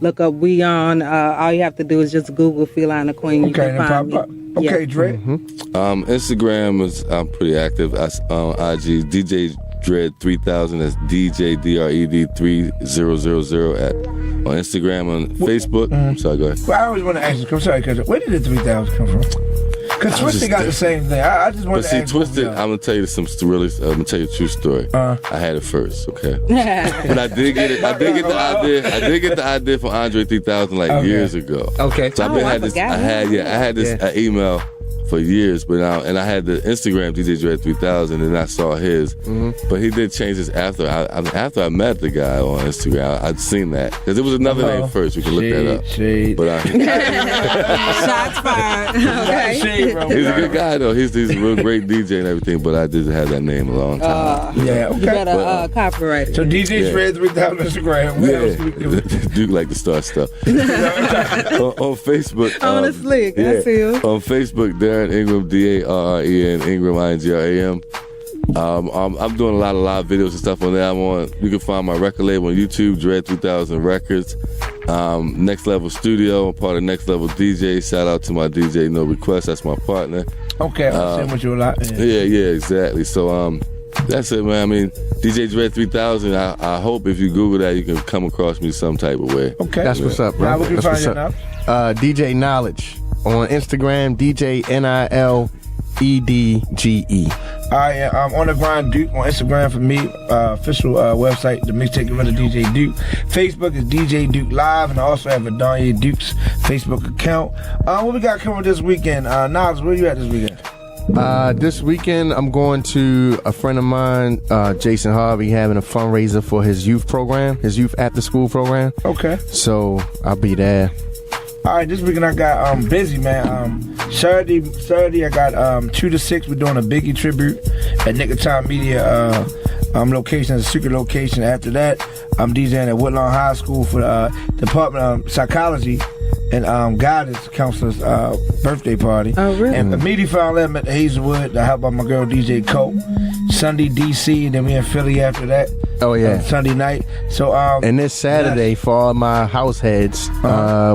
Look up We On. All you have to do is just Google Feline the Queen. You can find me. Okay, Dred. Instagram is I'm pretty active. IG DJ Dred 3000. That's DJ DRED 3000 on Instagram, on Facebook. Sorry, go ahead. Well, I always want to ask you. I'm sorry, where did the 3000 come from? Because Twisted got the same thing. I just want to ask Twisted, I'm going to tell you I'm going to tell you a true story. I had it first, okay? But I did get it. I did get the idea from Andre 3000 years ago. Okay. So I had this email for years, but now, and I had the Instagram DJ Dred 3000, and I saw his, but he did change this after I met the guy on Instagram. I'd seen that because it was another name first. We can look that up. But Shots fired. Okay. He's a good guy though. He's a real great DJ and everything. But I didn't have that name a long time. Okay. You better copyright it. So DJ Dred 3000 Instagram. Where else we do? Duke like to start stuff on Facebook. On the slick. I see you. On Facebook, Darren Ingram, DARREN, Ingram, INGRAM. I'm doing a lot of live videos and stuff on there. You can find my record label on YouTube, Dred 3000 Records. Next Level Studio, I'm part of Next Level DJ. Shout out to my DJ No Request, that's my partner. Okay, I'm with you a lot. Yeah, exactly. So that's it, man. I mean, DJ Dred 3000, I hope if you Google that, you can come across me some type of way. Okay. That's what's up, bro. Now we can find you now. DJ Niledge on Instagram, DJ NILEDGE. I'm on the grind Duke on Instagram for me. Official website, the mixtape given to DJ Duke. Facebook is DJ Duke Live, and I also have a Donye Duke's Facebook account. What we got coming this weekend? Nas, where you at this weekend? This weekend, I'm going to a friend of mine, Jason Harvey, having a fundraiser for his youth program, his youth after school program. Okay. So I'll be there. All right, this weekend I got busy, man. Saturday I got 2 to 6. We're doing a Biggie tribute at Nick of Time Media location, a secret location. After that, I'm DJing at Woodlawn High School for the Department of Psychology and Guidance Counselor's birthday party. Oh, really? And immediately found them at the Hazelwood to help out my girl DJ Cole. Sunday DC, and then we in Philly after that. Oh yeah, Sunday night. So and this Saturday for all my house heads,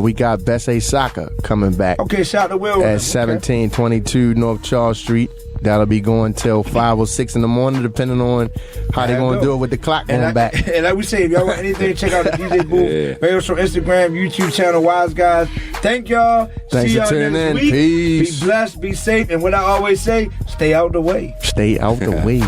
we got Besse Soccer coming back. Okay, shout to Will at 1722 North Charles Street. That'll be going till 5 or 6 in the morning, depending on how they're going to do it with the clock going back. And like we say, if y'all want anything, check out the DJ booth. Radio Show Instagram, YouTube channel, Wise Guys. Thank y'all. Thanks See for y'all tuning next in. week. Peace. Be blessed, be safe, and what I always say, stay out the way. Stay out the way.